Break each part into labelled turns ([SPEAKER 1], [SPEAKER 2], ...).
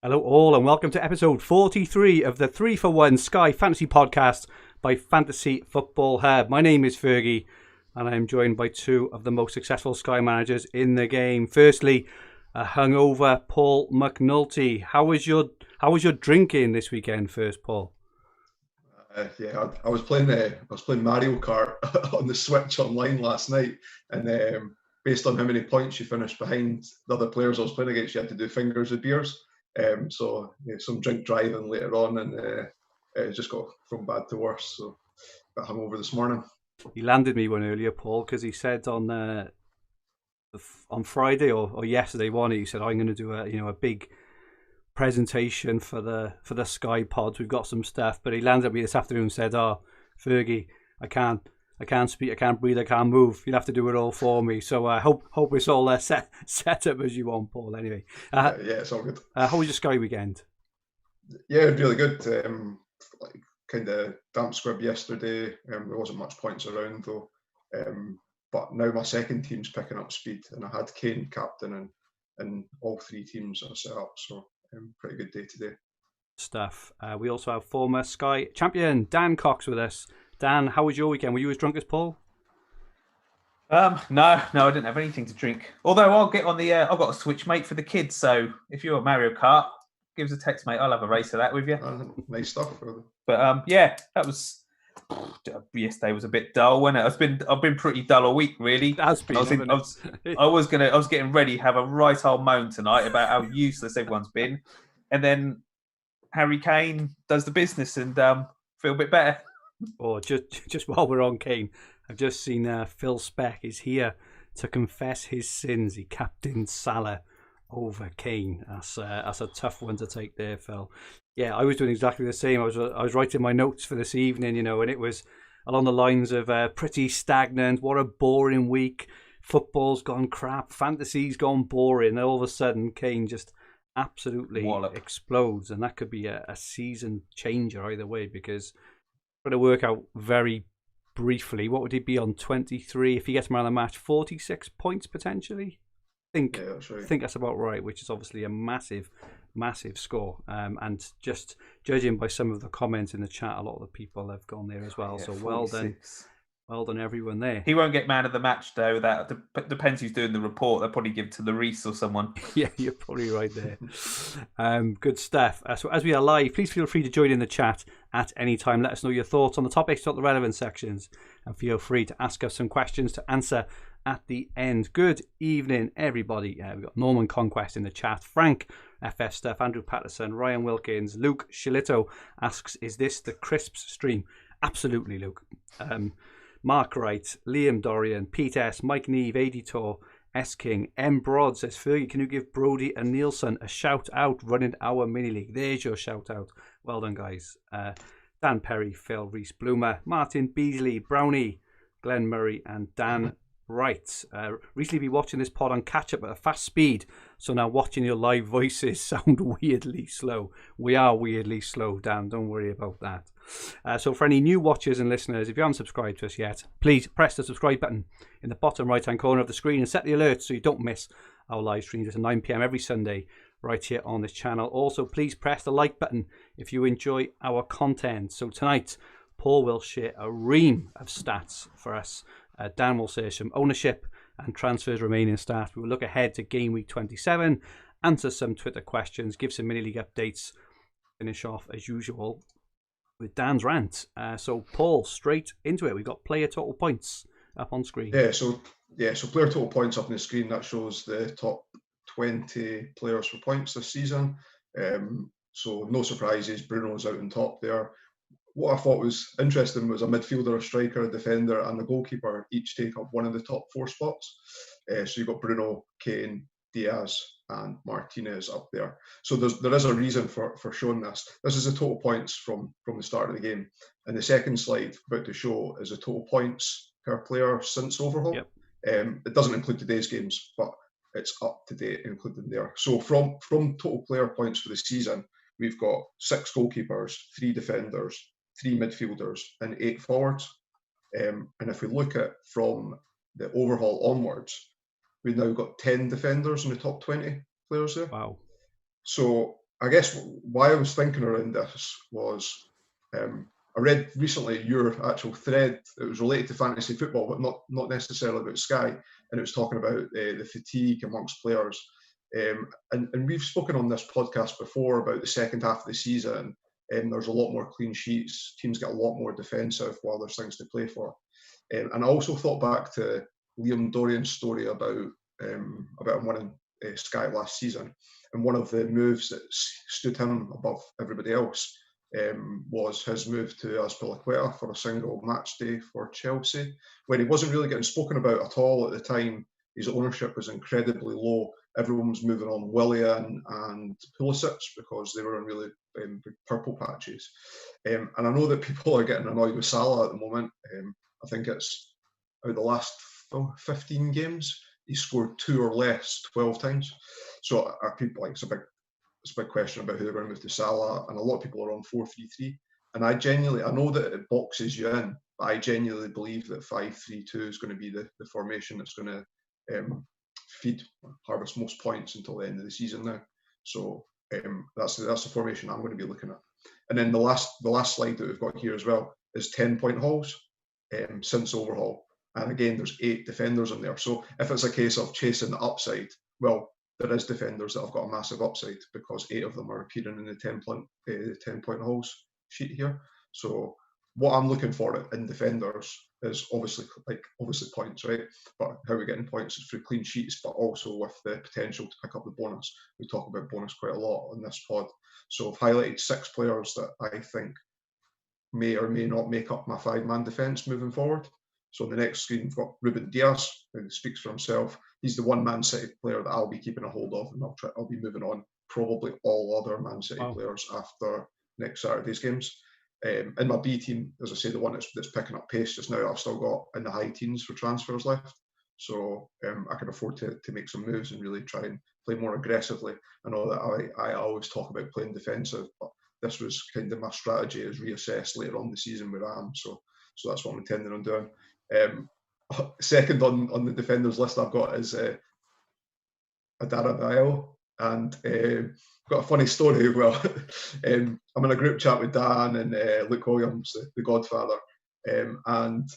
[SPEAKER 1] Hello all and welcome to episode 43 of the 3 for 1 Sky Fantasy Podcast by Fantasy Football Hub. My name is Fergie and I am joined by two of the most successful Sky managers in the game. Firstly, a hungover Paul McAnulty. How was your drinking this weekend first, Paul?
[SPEAKER 2] I was playing Mario Kart on the Switch online last night, and based on how many points you finished behind the other players I was playing against, you had to do fingers of beers. Some drink driving later on, and it just got from bad to worse. So got hungover this morning.
[SPEAKER 1] He landed me one earlier, Paul, because he said on Friday or yesterday morning, he said I'm going to do a big presentation for the Sky Pods. We've got some stuff, but he landed at me this afternoon and said, "Oh, Fergie, I can't speak, I can't breathe, I can't move. You'll have to do it all for me." So I hope it's all set up as you want, Paul. Anyway,
[SPEAKER 2] it's all good.
[SPEAKER 1] How was your Sky weekend?
[SPEAKER 2] Yeah, really good. Kind of damp squib yesterday. There wasn't much points around though. But now my second team's picking up speed, and I had Kane captain and all three teams are set up. So pretty good day today.
[SPEAKER 1] Stuff. We also have former Sky champion Dan Cox with us. Dan, how was your weekend? Were you as drunk as Paul?
[SPEAKER 3] No, I didn't have anything to drink. Although I'll get on the. I've got a Switch, mate, for the kids. So if you're a Mario Kart, give us a text, mate. I'll have a race of that with you.
[SPEAKER 2] Nice stuff.
[SPEAKER 3] But that was. Yesterday was a bit dull, wasn't it? I've been pretty dull all week, really.
[SPEAKER 1] It has been.
[SPEAKER 3] I was getting ready to have a right old moan tonight about how useless everyone's been, and then Harry Kane does the business and feel a bit better.
[SPEAKER 1] Or just while we're on Kane, I've just seen Phil Speck is here to confess his sins. He captained Salah over Kane. That's a tough one to take there, Phil. Yeah, I was doing exactly the same. I was writing my notes for this evening, and it was along the lines of pretty stagnant. What a boring week. Football's gone crap. Fantasy's gone boring. And all of a sudden, Kane just absolutely explodes, and that could be a season changer either way, because I'm going to work out very briefly, what would he be on 23 if he gets man of the match? 46 points potentially. I think that's about right, which is obviously a massive score. And just judging by some of the comments in the chat, a lot of the people have gone there as well. So 46. Well done, everyone there.
[SPEAKER 3] He won't get man of the match, though. That depends who's doing the report. They'll probably give it to Lloris or someone.
[SPEAKER 1] Yeah, you're probably right there. Good stuff. So as we are live, please feel free to join in the chat at any time. Let us know your thoughts on the topics, not the relevant sections. And feel free to ask us some questions to answer at the end. Good evening, everybody. We've got Norman Conquest in the chat. Frank, FF Stuff, Andrew Patterson, Ryan Wilkins, Luke Shilito asks, is this the Crisps stream? Absolutely, Luke. Mark Wright, Liam Dorrian, Pete S, Mike Neve, Editor, S King, M Broad says, Fergie, can you give Brody and Nielsen a shout out running our mini league? There's your shout out. Well done, guys. Dan Perry, Phil Reese Bloomer, Martin Beasley, Brownie, Glenn Murray, and Dan Wright. Recently been watching this pod on catch up at a fast speed, so now watching your live voices sound weirdly slow. We are weirdly slow, Dan. Don't worry about that. So for any new watchers and listeners, if you haven't subscribed to us yet, please press the subscribe button in the bottom right hand corner of the screen and set the alerts so you don't miss our live streams at 9 p.m. every Sunday right here on this channel. Also, please press the like button if you enjoy our content. So tonight, Paul will share a ream of stats for us. Dan will say some ownership and transfers remaining stats. We will look ahead to Gameweek 27, answer some Twitter questions, give some mini-league updates, finish off as usual with Dan's rant. So Paul, straight into it. We've got player total points up on screen.
[SPEAKER 2] So player total points up on the screen. That shows the top 20 players for points this season. So no surprises. Bruno's out on top there. What I thought was interesting was a midfielder, a striker, a defender, and a goalkeeper each take up one of the top 4 spots. So you've got Bruno, Kane, Diaz, and Martinez up there. So there is a reason for showing this. This is the total points from the start of the game. And the second slide about to show is the total points per player since overhaul.
[SPEAKER 1] Yep.
[SPEAKER 2] It doesn't include today's games, but it's up to date included there. So from total player points for the season, we've got 6 goalkeepers, 3 defenders, 3 midfielders, and 8 forwards. And if we look at from the overhaul onwards, we've now got 10 defenders in the top 20 players there.
[SPEAKER 1] Wow.
[SPEAKER 2] So I guess why I was thinking around this was I read recently your actual thread. It was related to fantasy football, but not necessarily about Sky. And it was talking about the fatigue amongst players. And we've spoken on this podcast before about the second half of the season. There's a lot more clean sheets. Teams get a lot more defensive while there's things to play for. And I also thought back to Liam Dorrian's story about him winning Sky last season. And one of the moves that stood him above everybody else was his move to Azpilicueta for a single match day for Chelsea, when he wasn't really getting spoken about at all at the time. His ownership was incredibly low. Everyone was moving on Willian and Pulisic because they were on really big purple patches. And I know that people are getting annoyed with Salah at the moment. I think it's out of the last 15 games, he scored 2 or less 12 times. So are people like, it's a big question about who they're going to move to Salah, and a lot of people are on 4-3-3. And I know that it boxes you in, but I genuinely believe that 5-3-2 is going to be the formation that's going to harvest most points until the end of the season now. So that's the formation I'm going to be looking at. And then the last slide that we've got here as well is 10-point hauls since overhaul. And again, there's 8 defenders in there. So if it's a case of chasing the upside, well, there is defenders that have got a massive upside because 8 of them are appearing in the 10-point hauls sheet here. So what I'm looking for in defenders is obviously points, right? But how we're getting points is through clean sheets, but also with the potential to pick up the bonus. We talk about bonus quite a lot on this pod. So I've highlighted 6 players that I think may or may not make up my 5-man defence moving forward. So on the next screen, we've got Ruben Diaz, who speaks for himself. He's the one Man City player that I'll be keeping a hold of, and I'll be moving on probably all other Man City players after next Saturday's games. In my B team, as I say, the one that's picking up pace just now, I've still got in the high teens for transfers left. So I can afford to make some moves and really try and play more aggressively. I know that I always talk about playing defensive, but this was kind of my strategy is reassessed later on the season where I am. So that's what I'm intending on doing. Second on the defenders list I've got is Adara Bale, and got a funny story. Well, I'm in a group chat with Dan and Luke Williams, the Godfather, and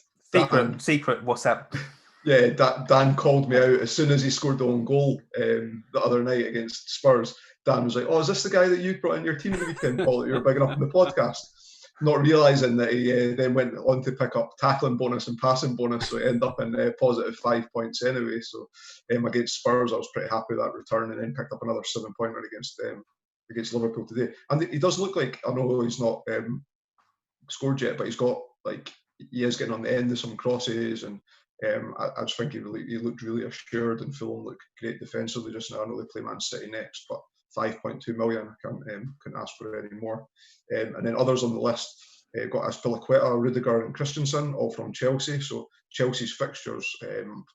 [SPEAKER 3] secret WhatsApp.
[SPEAKER 2] Yeah, Dan called me out as soon as he scored the own goal the other night against Spurs. Dan was like, "Oh, is this the guy that you brought in your team the weekend, Paul, that you were bigging up in the podcast?" Not realising that he then went on to pick up tackling bonus and passing bonus, so he ended up in positive 5 points anyway. So against Spurs, I was pretty happy with that return, and then picked up another 7-pointer against Liverpool today. And he does look like, I know he's not scored yet, but he's got he is getting on the end of some crosses, and I just think he looked really assured, and Fulham look great defensively just now. I know they play Man City next, but 5.2 million, I can't ask for any more. And then others on the list, got Azpilicueta, Rudiger and Christensen, all from Chelsea. So Chelsea's fixtures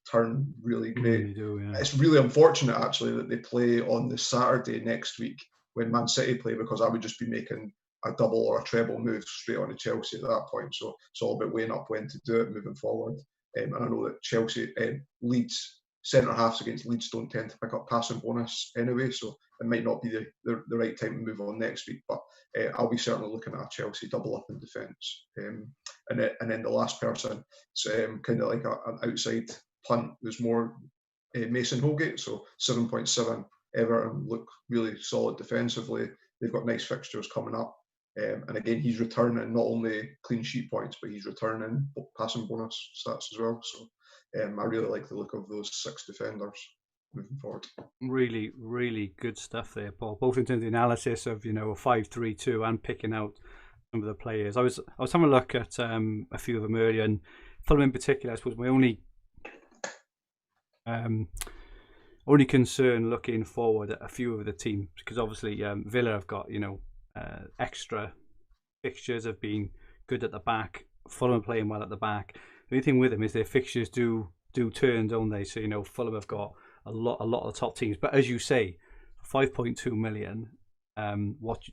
[SPEAKER 2] turn really great.
[SPEAKER 1] Yeah.
[SPEAKER 2] It's really unfortunate actually that they play on the Saturday next week when Man City play, because I would just be making a double or a treble move straight on to Chelsea at that point. So it's all about weighing up when to do it moving forward. And I know that Chelsea, Leeds, centre-halves against Leeds don't tend to pick up passing bonus anyway, so it might not be the right time to move on next week, but I'll be certainly looking at a Chelsea double up in defence. And then the last person, it's kind of like an outside punt, was more Mason Holgate, so 7.7. Everton look really solid defensively. They've got nice fixtures coming up. And again, he's returning not only clean sheet points, but he's returning passing bonus stats as well. So I really like the look of those 6 defenders moving forward.
[SPEAKER 1] Really, really good stuff there, Paul. Both in terms of the analysis of a 5-3-2 and picking out some of the players. I was having a look at a few of them earlier, and Fulham in particular, I suppose my only concern looking forward at a few of the teams, because obviously Villa have got extra fixtures, have been good at the back. Fulham playing well at the back. The only thing with them is their fixtures do turn, don't they? So Fulham have got a lot of the top teams. But as you say, 5.2 million. What do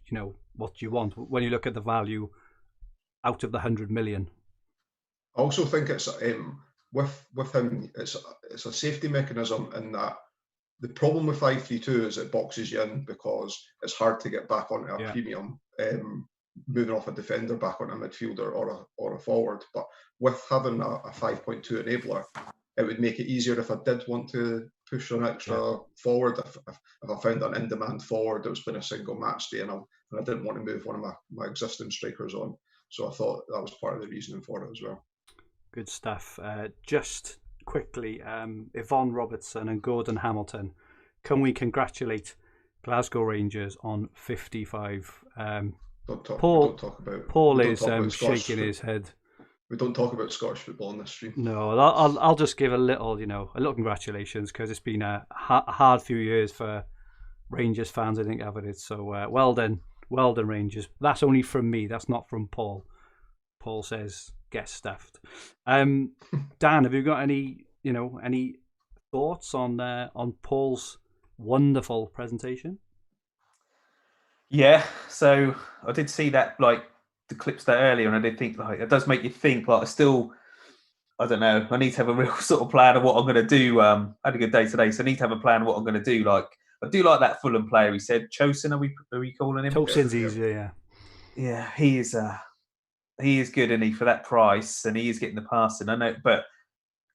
[SPEAKER 1] you want when you look at the value out of the 100 million?
[SPEAKER 2] I also think it's with him, it's a safety mechanism in that the problem with 5-3-2 is it boxes you in because it's hard to get back onto a premium, moving off a defender back onto a midfielder or a forward. But with having a 5.2 enabler, it would make it easier if I did want to push an extra forward. If I found an in-demand forward that was playing a single match day and I didn't want to move one of my existing strikers on. So I thought that was part of the reasoning for it as well.
[SPEAKER 1] Good stuff. Just quickly, Yvonne Robertson and Gordon Hamilton, can we congratulate Glasgow Rangers on 55? Paul is shaking his head.
[SPEAKER 2] We don't talk about Scottish football in this stream.
[SPEAKER 1] No, I'll just give a little congratulations, because it's been a hard few years for Rangers fans, I think, haven't it? So well done Rangers. That's only from me. That's not from Paul. Paul says get stuffed. Dan, have you got any thoughts on Paul's wonderful presentation?
[SPEAKER 3] Yeah, so I did see that, like, the clips there earlier, and I did think, like, it does make you think, like, I don't know, I need to have a real sort of plan of what I'm going to do. I had a good day today, so I need to have a plan of what I'm going to do. Like, I do like that Fulham player. He said, Chosin, are we calling him?
[SPEAKER 1] Chosin's easier, yeah.
[SPEAKER 3] Yeah, he is good, isn't he, for that price, and he is getting the passing. I know, but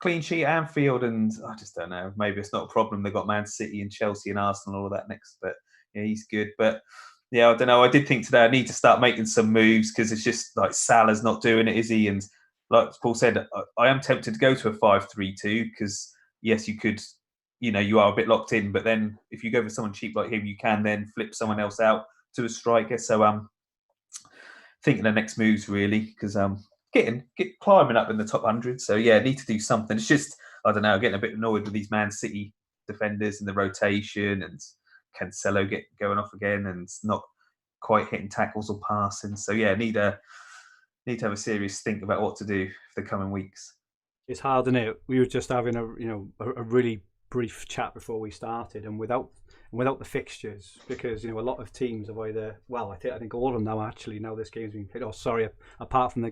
[SPEAKER 3] clean sheet at Anfield, and I just don't know. Maybe it's not a problem. They've got Man City and Chelsea and Arsenal and all that next, but yeah, he's good. But yeah, I don't know. I did think today I need to start making some moves, because it's just like Salah's not doing it, is he? And like Paul said, I am tempted to go to a 5-3-2, because yes, you could, you are a bit locked in, but then if you go for someone cheap like him, you can then flip someone else out to a striker. So thinking the next moves really, because get climbing up in the top 100. So yeah, need to do something. It's just, I don't know, getting a bit annoyed with these Man City defenders and the rotation, and Cancelo going off again and not quite hitting tackles or passing. So yeah, need to have a serious think about what to do for the coming weeks.
[SPEAKER 1] It's hard, isn't it? We were just having a really brief chat before we started, and without the fixtures, because a lot of teams have either, well, I think all of them now, actually, now this game's been played. Oh, sorry, apart from the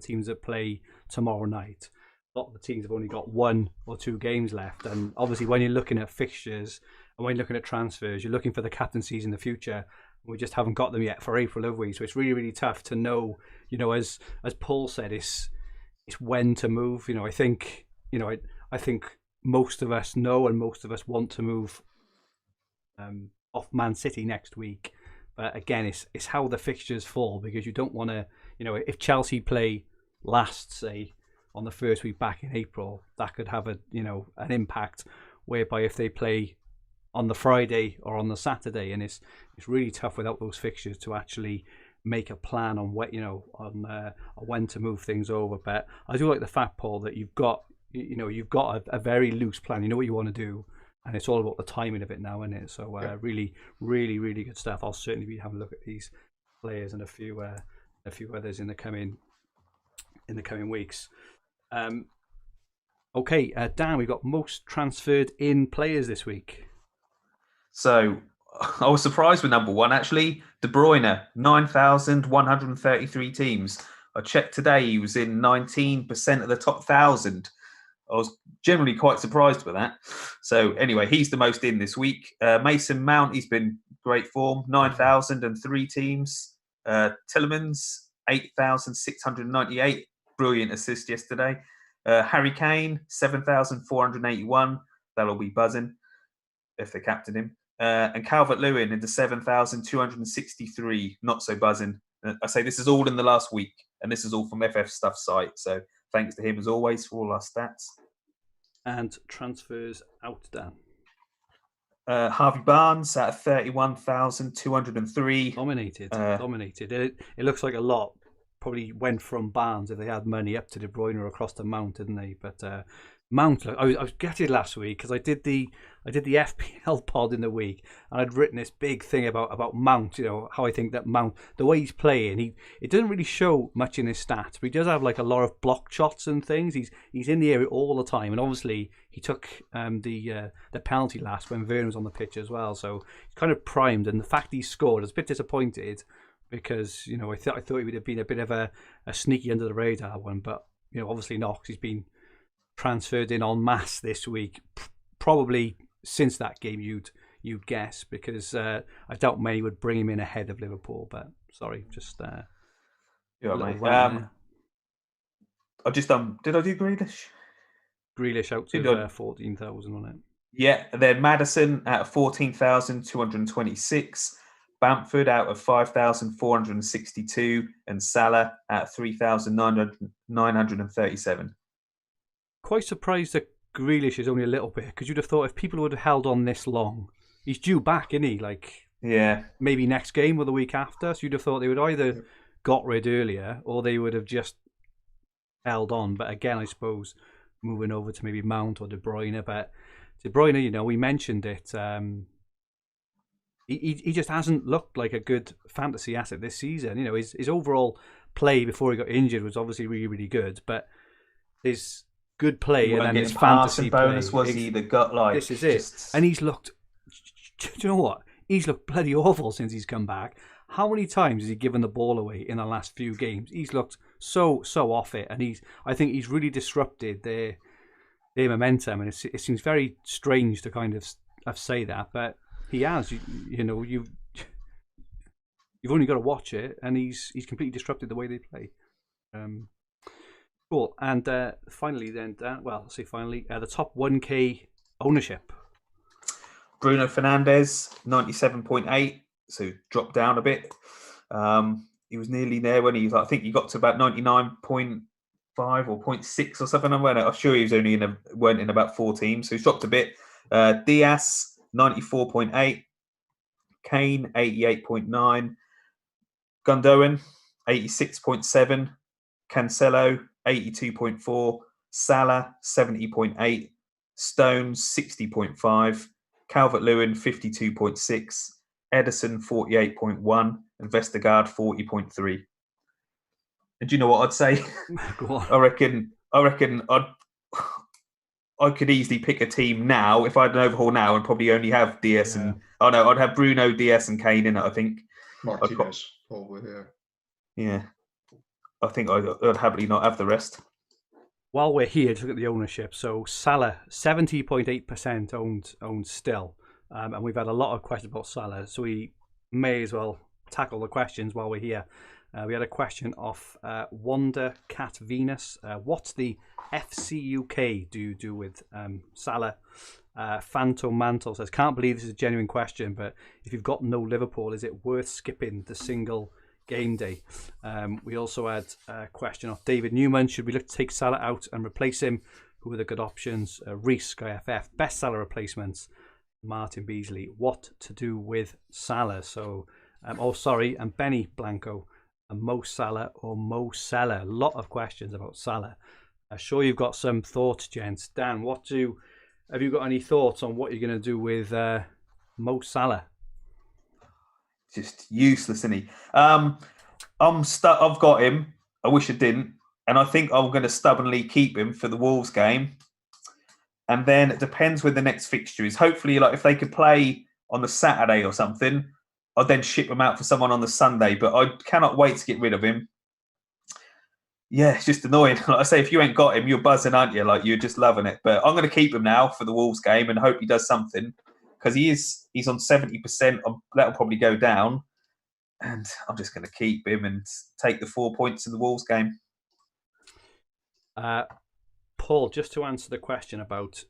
[SPEAKER 1] teams that play tomorrow night, a lot of the teams have only got 1 or 2 games left. And obviously, when you're looking at fixtures and when you're looking at transfers, you're looking for the captaincies in the future. We just haven't got them yet for April, have we? So it's really, really tough to know. As Paul said, it's when to move. I think most of us know, and most of us want to move off Man City next week. But again, it's how the fixtures fall, because you don't want to, if Chelsea play last, say, on the first week back in April, that could have an impact, whereby if they play on the Friday or on the Saturday, and it's really tough without those fixtures to actually make a plan on what on when to move things over. But I do like the fact, Paul, that you've got a very loose plan. You know what you want to do, and it's all about the timing of it now, isn't it? So really, really, really good stuff. I'll certainly be having a look at these players and a few others in the coming weeks. Okay, Dan, we've got most transferred in players this week.
[SPEAKER 3] So I was surprised with number 1, actually. De Bruyne, 9,133 teams. I checked today, he was in 19% of the top 1,000. I was generally quite surprised with that. So anyway, he's the most in this week. Mason Mount, he's been great form, 9,003 teams. Tielemans, 8,698. Brilliant assist yesterday. Harry Kane, 7,481. That'll be buzzing if they captain him. And Calvert-Lewin into 7,263. Not so buzzing. I say this is all in the last week, and this is all from FF Stuff site. So thanks to him as always for all our stats.
[SPEAKER 1] And transfers out, Dan.
[SPEAKER 3] Harvey Barnes at 31,203.
[SPEAKER 1] Dominated. It looks like a lot probably went from Barnes, if they had money, up to De Bruyne or across to Mount, didn't they? But Mount, I was gutted last week because I did the FPL pod in the week, and I'd written this big thing about Mount. How I think that Mount, the way he's playing, it doesn't really show much in his stats, but he does have like a lot of block shots and things. He's in the area all the time, and obviously he took the penalty last when Verne was on the pitch as well, so he's kind of primed. And the fact he scored, I was a bit disappointed because I thought he would have been a bit of a sneaky under the radar one, but obviously not, 'cause he's been transferred in en masse this week, probably since that game you'd guess, because I doubt many would bring him in ahead of Liverpool. But sorry, just
[SPEAKER 3] Yeah,
[SPEAKER 1] a little
[SPEAKER 3] mate.
[SPEAKER 1] rant there.
[SPEAKER 3] I just did I do Grealish?
[SPEAKER 1] Grealish out
[SPEAKER 3] Did
[SPEAKER 1] of
[SPEAKER 3] I?
[SPEAKER 1] 14,000 on it.
[SPEAKER 3] Yeah, and then Maddison out of 14,226, Bamford out of 5,462, and Salah at 3,937.
[SPEAKER 1] Quite surprised that Grealish is only a little bit, because you'd have thought if people would have held on this long, he's due back, isn't he? Like,
[SPEAKER 3] yeah,
[SPEAKER 1] maybe next game or the week after. So you'd have thought they would either got rid earlier or they would have just held on. But again, I suppose moving over to maybe Mount or De Bruyne. But De Bruyne, we mentioned it. He just hasn't looked like a good fantasy asset this season. His overall play before he got injured was obviously really, really good. But his good play and then his fantasy
[SPEAKER 3] bonus
[SPEAKER 1] play,
[SPEAKER 3] was he the gut like
[SPEAKER 1] this is it. And he's looked. Do you know what? He's looked bloody awful since he's come back. How many times has he given the ball away in the last few games? He's looked so off it, and I think he's really disrupted their momentum, and it seems very strange to kind of say that, but he has. You've only got to watch it, and he's completely disrupted the way they play. Cool. And finally, then, Dan, the top 1K ownership.
[SPEAKER 3] Bruno Fernandes, 97.8, so dropped down a bit. He was nearly there when I think he got to about 99.5 or 0.6 or something. I'm sure he was weren't in about 14, so he's dropped a bit. Diaz, 94.8. Kane, 88.9. Gundogan, 86.7. Cancelo, 82.4. Salah, 70.8. Stones, 60.5. Calvert-Lewin, 52.6. Ederson, 48.1. And Vestergaard, 40.3. And do you know what I'd say?
[SPEAKER 1] Go on.
[SPEAKER 3] I reckon I could easily pick a team now if I had an overhaul now and probably only have Diaz I'd have Bruno, Diaz, and Kane in it. I think
[SPEAKER 2] Martinez probably.
[SPEAKER 3] Yeah, I think I'd happily not have the rest.
[SPEAKER 1] While we're here, to look at the ownership. So Salah, 70.8% owned still, and we've had a lot of questions about Salah, so we may as well tackle the questions while we're here. We had a question off Wanda Cat Venus. What's the FC UK do with Salah? Phantom Mantle says, can't believe this is a genuine question, but if you've got no Liverpool, is it worth skipping the single game day? We also had a question off David Newman. Should we look to take Salah out and replace him? Who are the good options? Reece, Sky FF, best Salah replacements. Martin Beasley, what to do with Salah? So, and Benny Blanco. Mo Salah or Mo Salah? A lot of questions about Salah. I'm sure you've got some thoughts, gents. Dan, have you got any thoughts on what you're going to do with Mo Salah?
[SPEAKER 3] Just useless, isn't he? I'm stuck. I've got him. I wish I didn't, and I think I'm going to stubbornly keep him for the Wolves game. And then it depends when the next fixture is. Hopefully, like if they could play on the Saturday or something, I'd then ship him out for someone on the Sunday, but I cannot wait to get rid of him. Yeah, it's just annoying. Like I say, if you ain't got him, you're buzzing, aren't you? Like you're just loving it. But I'm going to keep him now for the Wolves game and hope he does something, because he's on 70%. That'll probably go down, and I'm just going to keep him and take the 4 points in the Wolves game.
[SPEAKER 1] Paul, just to answer the question about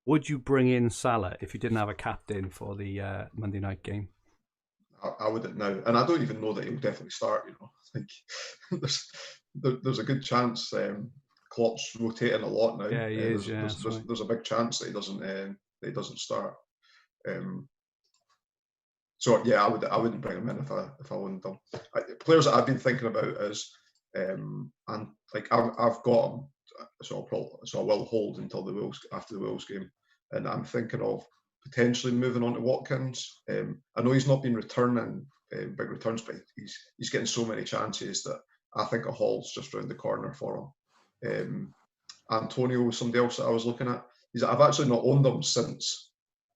[SPEAKER 1] would you bring in Salah if you didn't have a captain for the Monday night game?
[SPEAKER 2] I wouldn't now, and I don't even know that he'll definitely start. I think there's a good chance. Klopp's rotating a lot now.
[SPEAKER 1] Yeah, he is.
[SPEAKER 2] There's a big chance that he doesn't start. So yeah, I wouldn't bring him in if I wouldn't them. Players that I've been thinking about is, and like I've got him, so I will hold until after the Wolves game, and I'm thinking of potentially moving on to Watkins. I know he's not been returning big returns, but he's getting so many chances that I think a haul's just round the corner for him. Antonio was somebody else that I was looking at. I've actually not owned him since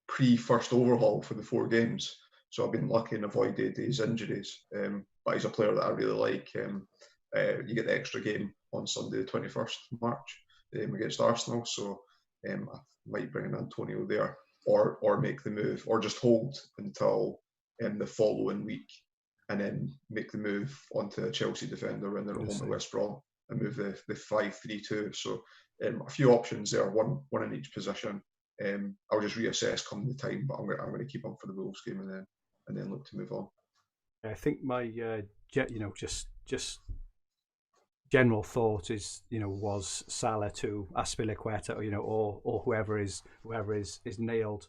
[SPEAKER 2] pre-first overhaul for the 4 games, so I've been lucky and avoided his injuries. But he's a player that I really like. You get the extra game on Sunday, the 21st of March against Arsenal, so I might bring in Antonio there. or make the move, or just hold until the following week, and then make the move onto a Chelsea defender when they're at home at West Brom, and move the 5-3-2. So a few options there, one in each position. I'll just reassess come the time, but I'm going to keep on for the Wolves game and then look to move on.
[SPEAKER 1] I think my just general thought is was Salah to Azpilicueta, or whoever is nailed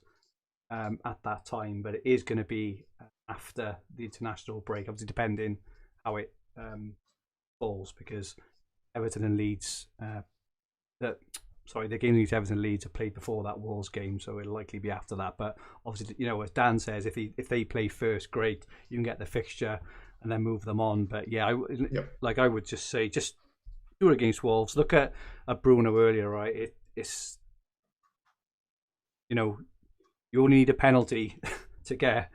[SPEAKER 1] at that time, but it is going to be after the international break, obviously depending how it falls, because Everton and Leeds the game against Everton and Leeds are played before that Wolves game, so it'll likely be after that. But obviously, as Dan says, if they play first, great, you can get the fixture and then move them on. But yeah, I would just say, just do it against Wolves. Look at Bruno earlier, right? It's you only need a penalty to get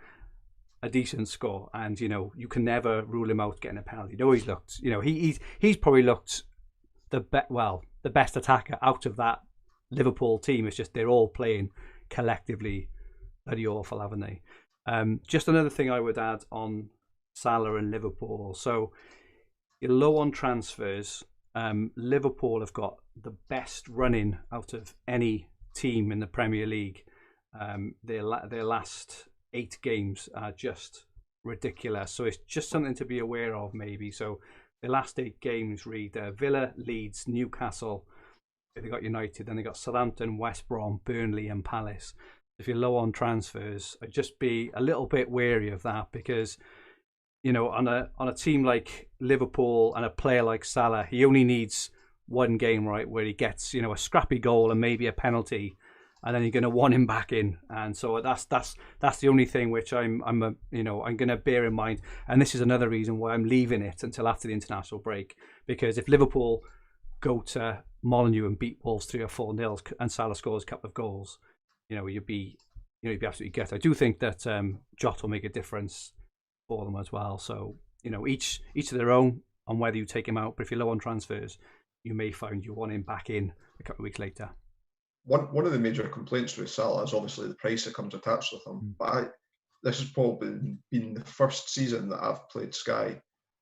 [SPEAKER 1] a decent score, and you can never rule him out getting a penalty. He always looked, he's probably looked the best attacker out of that Liverpool team. It's just they're all playing collectively bloody awful, haven't they? Just another thing I would add on Salah and Liverpool. So you're low on transfers. Liverpool have got the best running out of any team in the Premier League. Their last 8 games are just ridiculous. So it's just something to be aware of, maybe. So the last 8 games read Villa, Leeds, Newcastle. They got United, then they got Southampton, West Brom, Burnley, and Palace. If you're low on transfers, I'd just be a little bit wary of that, because on a team like Liverpool and a player like Salah, he only needs one game, right, where he gets a scrappy goal and maybe a penalty, and then you're going to want him back in. And so that's the only thing which I'm going to bear in mind. And this is another reason why I'm leaving it until after the international break, because if Liverpool go to Molineux and beat Wolves 3 or 4-0 and Salah scores a couple of goals, you'd be absolutely gutted. I do think that Jota will make a difference for them as well. So each to their own on whether you take him out. But if you're low on transfers, you may find you want him back in a couple of weeks later.
[SPEAKER 2] One of the major complaints with Salah is obviously the price that comes attached with him. But this has probably been the first season that I've played Sky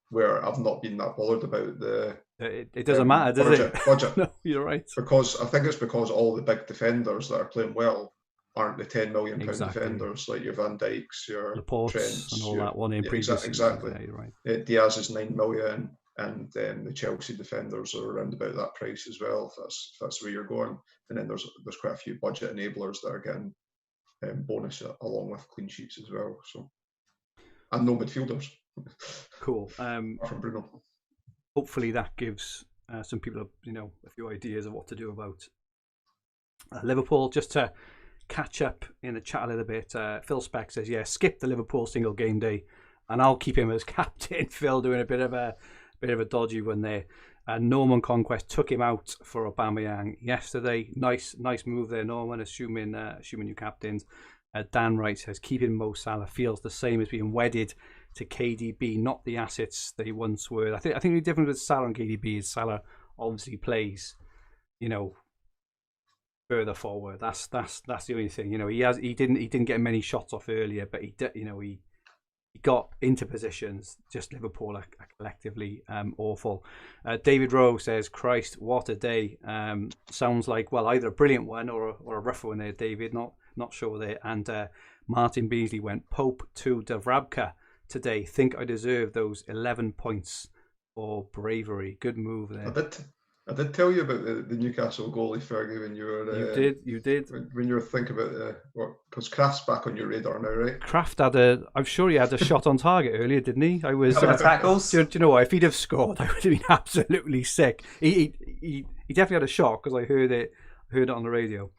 [SPEAKER 2] where I've not been that bothered about the.
[SPEAKER 1] It doesn't matter, does it?
[SPEAKER 2] Budget.
[SPEAKER 1] No, you're right.
[SPEAKER 2] Because I think it's because all the big defenders that are playing well aren't the £10 million defenders like your Van Dijks, your
[SPEAKER 1] Laporte,
[SPEAKER 2] Trents,
[SPEAKER 1] and all that one in previous
[SPEAKER 2] exactly.
[SPEAKER 1] Yeah, you're right.
[SPEAKER 2] Diaz is £9 million, and the Chelsea defenders are around about that price as well. If that's where you're going, and then there's quite a few budget enablers that are getting bonus along with clean sheets as well. So, and no midfielders.
[SPEAKER 1] Cool.
[SPEAKER 2] From Bruno.
[SPEAKER 1] Hopefully that gives some people a few ideas of what to do about Liverpool. Just to catch up in the chat a little bit, Phil Speck says, skip the Liverpool single game day and I'll keep him as captain. Phil doing a bit of a dodgy one there. Norman Conquest took him out for Aubameyang yesterday. Nice move there, Norman, assuming you captained. Dan Wright says, keeping Mo Salah feels the same as being wedded to KDB, not the assets they once were. I think the difference with Salah and KDB is Salah obviously plays, further forward. That's the only thing. He didn't get many shots off earlier, but he got into positions. Just Liverpool are collectively awful. David Rowe says, Christ, what a day. Sounds like, well, either a brilliant one or a rough one there, David. Not sure there. And Martin Beasley went Pope to Davrabka today. Think I deserve those 11 points for bravery. Good move there.
[SPEAKER 2] I did tell you about the Newcastle goalie, Fergie, when you were.
[SPEAKER 1] You did.
[SPEAKER 2] When you were thinking about because Kraft's back on your radar now, right?
[SPEAKER 1] Kraft I'm sure he had a shot on target earlier, didn't he? I was.
[SPEAKER 3] Tackles.
[SPEAKER 1] Do you know what? If he'd have scored, I would have been absolutely sick. He definitely had a shot because I heard it on the radio.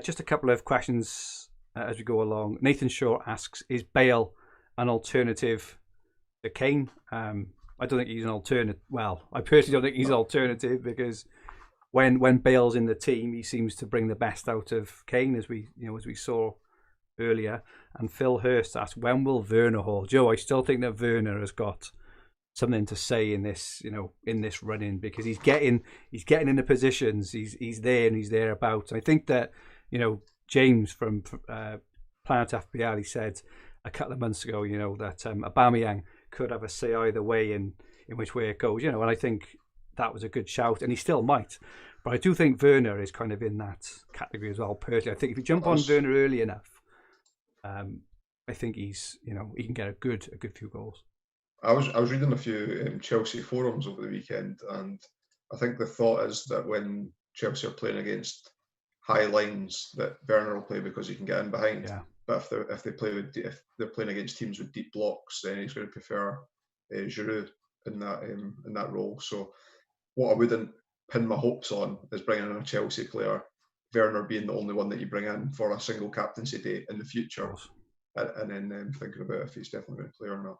[SPEAKER 1] Just a couple of questions as we go along. Nathan Shaw asks, is Bale an alternative to Kane? I don't think he's an alternative. Well, I personally don't think he's an alternative, because when Bale's in the team, he seems to bring the best out of Kane, as we saw earlier. And Phil Hurst asked, when will Werner hold? Joe, I still think that Werner has got something to say in this running, because he's getting into positions. He's there and he's thereabouts. I think that James from Planet FPL, he said a couple of months ago, that Aubameyang could have a say either way in which way it goes, and I think that was a good shout, and he still might. But I do think Werner is kind of in that category as well, personally. I think if you jump on Werner early enough, I think he's, he can get a good few goals.
[SPEAKER 2] I was reading a few Chelsea forums over the weekend, and I think the thought is that when Chelsea are playing against high lines, that Werner will play because he can get in behind.
[SPEAKER 1] Yeah.
[SPEAKER 2] But if they're playing against teams with deep blocks, then he's going to prefer Giroud in that role. So what I wouldn't pin my hopes on is bringing in a Chelsea player, Werner being the only one that you bring in for a single captaincy day in the future, and then thinking about if he's definitely going to play or not.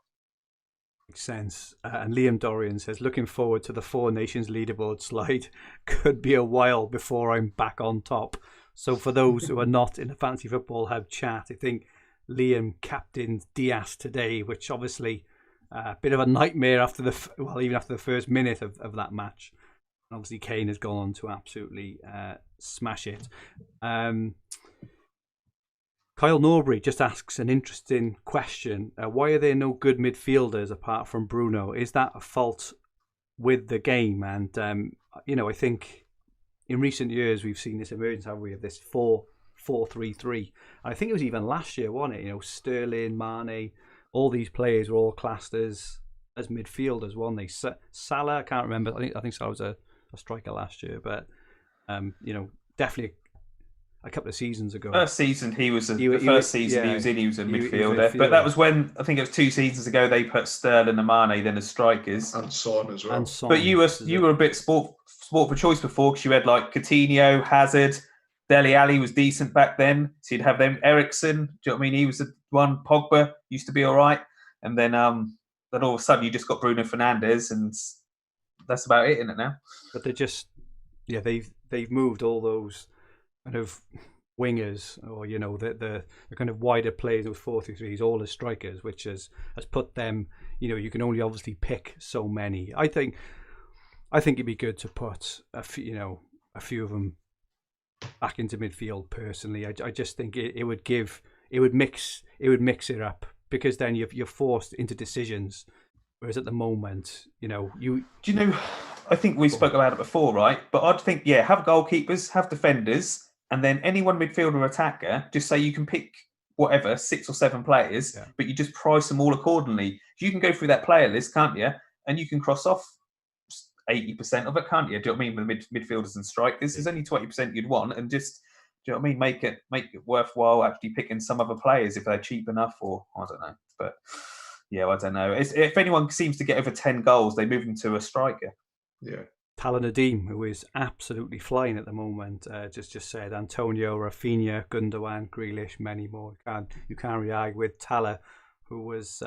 [SPEAKER 1] Makes sense. And Liam Dorrian says, looking forward to the Four Nations leaderboard slide. Could be a while before I'm back on top. So for those who are not in the Fantasy Football Hub chat, I think Liam captained Diaz today, which obviously a bit of a nightmare after even after the first minute of that match. And obviously Kane has gone on to absolutely smash it. Kyle Norbury just asks an interesting question. Why are there no good midfielders apart from Bruno? Is that a fault with the game? And, I think in recent years we've seen this emergence, haven't we, of this 4-4-3-3. I think it was even last year, wasn't it? Sterling, Mane, all these players were all classed as midfielders, weren't they? Salah, I can't remember. I think Salah was a striker last year, but, definitely a couple of seasons ago.
[SPEAKER 3] First season he was a midfielder. But that was when, I think it was 2 seasons ago, they put Sterling and Mane then as strikers.
[SPEAKER 2] And Son as well.
[SPEAKER 3] But you were a bit sport for choice before, because you had like Coutinho, Hazard, Dele Alli was decent back then. So you'd have them. Eriksen, do you know what I mean? He was the one. Pogba used to be all right. And then all of a sudden you just got Bruno Fernandes, and that's about it, isn't it now?
[SPEAKER 1] But they're just, they've moved all those kind of wingers, or the kind of wider players with 4-3-3s, all as strikers, which has put them. You can only obviously pick so many. I think it'd be good to put a few of them back into midfield. Personally, I just think it would mix it up, because then you're forced into decisions. Whereas at the moment,
[SPEAKER 3] I think we spoke about it before, right? But I'd think, have goalkeepers, have defenders, and then any one midfielder or attacker, just say you can pick whatever, 6 or 7 players, but you just price them all accordingly. You can go through that player list, can't you? And you can cross off 80% of it, can't you? Do you know what I mean? With midfielders and strikers, there's only 20% you'd want, and just, do you know what I mean? Make it worthwhile actually picking some other players if they're cheap enough, or I don't know. But I don't know. If anyone seems to get over 10 goals, they move them to a striker.
[SPEAKER 2] Yeah.
[SPEAKER 1] Tala Nadim, who is absolutely flying at the moment, just said Antonio, Rafinha, Gundogan, Grealish, many more. You can't really argue with Tala, who was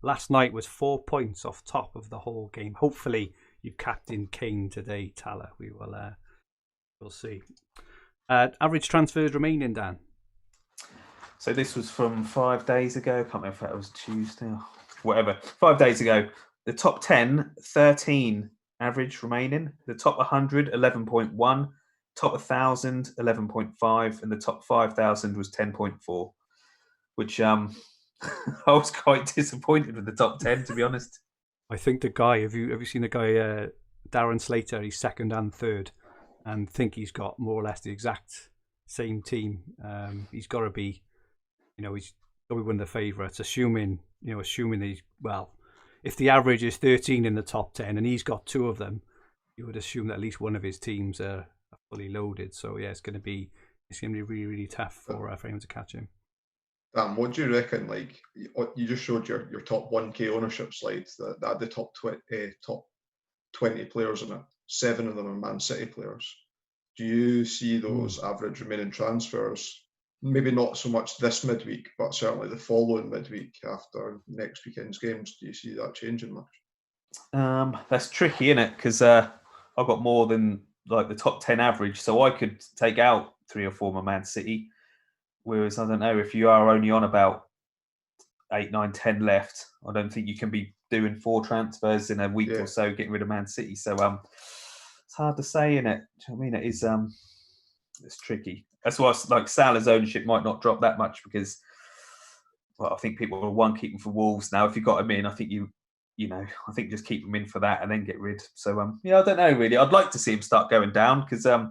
[SPEAKER 1] last night was 4 points off top of the whole game. Hopefully you've captained Kane today, Tala. We will we'll see. Average transfers remaining, Dan.
[SPEAKER 3] So this was from 5 days ago. I can't remember if that was Tuesday or whatever. 5 days ago. The top 10, 13 average remaining. The top 100, 11.1. Top 1,000, 11.5. And the top 5,000 was 10.4. Which I was quite disappointed with the top 10, to be honest.
[SPEAKER 1] I think the guy, have you seen the guy, Darren Slater? He's second and third, and think he's got more or less the exact same team. He's got to be, he's got to be one of the favourites, assuming he's, if the average is 13 in the top 10 and he's got 2 of them, you would assume that at least one of his teams are fully loaded. So it's going to be really, really tough for anyone to catch him.
[SPEAKER 2] Dan, what do you reckon? Like, you just showed your top 1K ownership slides that had the top 20 players in it. 7 of them are Man City players. Do you see those average remaining transfers? Maybe not so much this midweek, but certainly the following midweek after next weekend's games. Do you see that changing much?
[SPEAKER 3] That's tricky, isn't it? Because I've got more than like the top 10 average, so I could take out 3 or 4 from Man City. Whereas I don't know, if you are only on about 8, 9, 10 left, I don't think you can be doing 4 transfers in a week or so, getting rid of Man City. So it's hard to say, innit? Do you know what I mean? It is it's tricky. That's why like Salah's ownership might not drop that much because, well, I think people will keep him for Wolves now. If you got him in, I think I think just keep him in for that and then get rid. So I don't know really. I'd like to see him start going down because I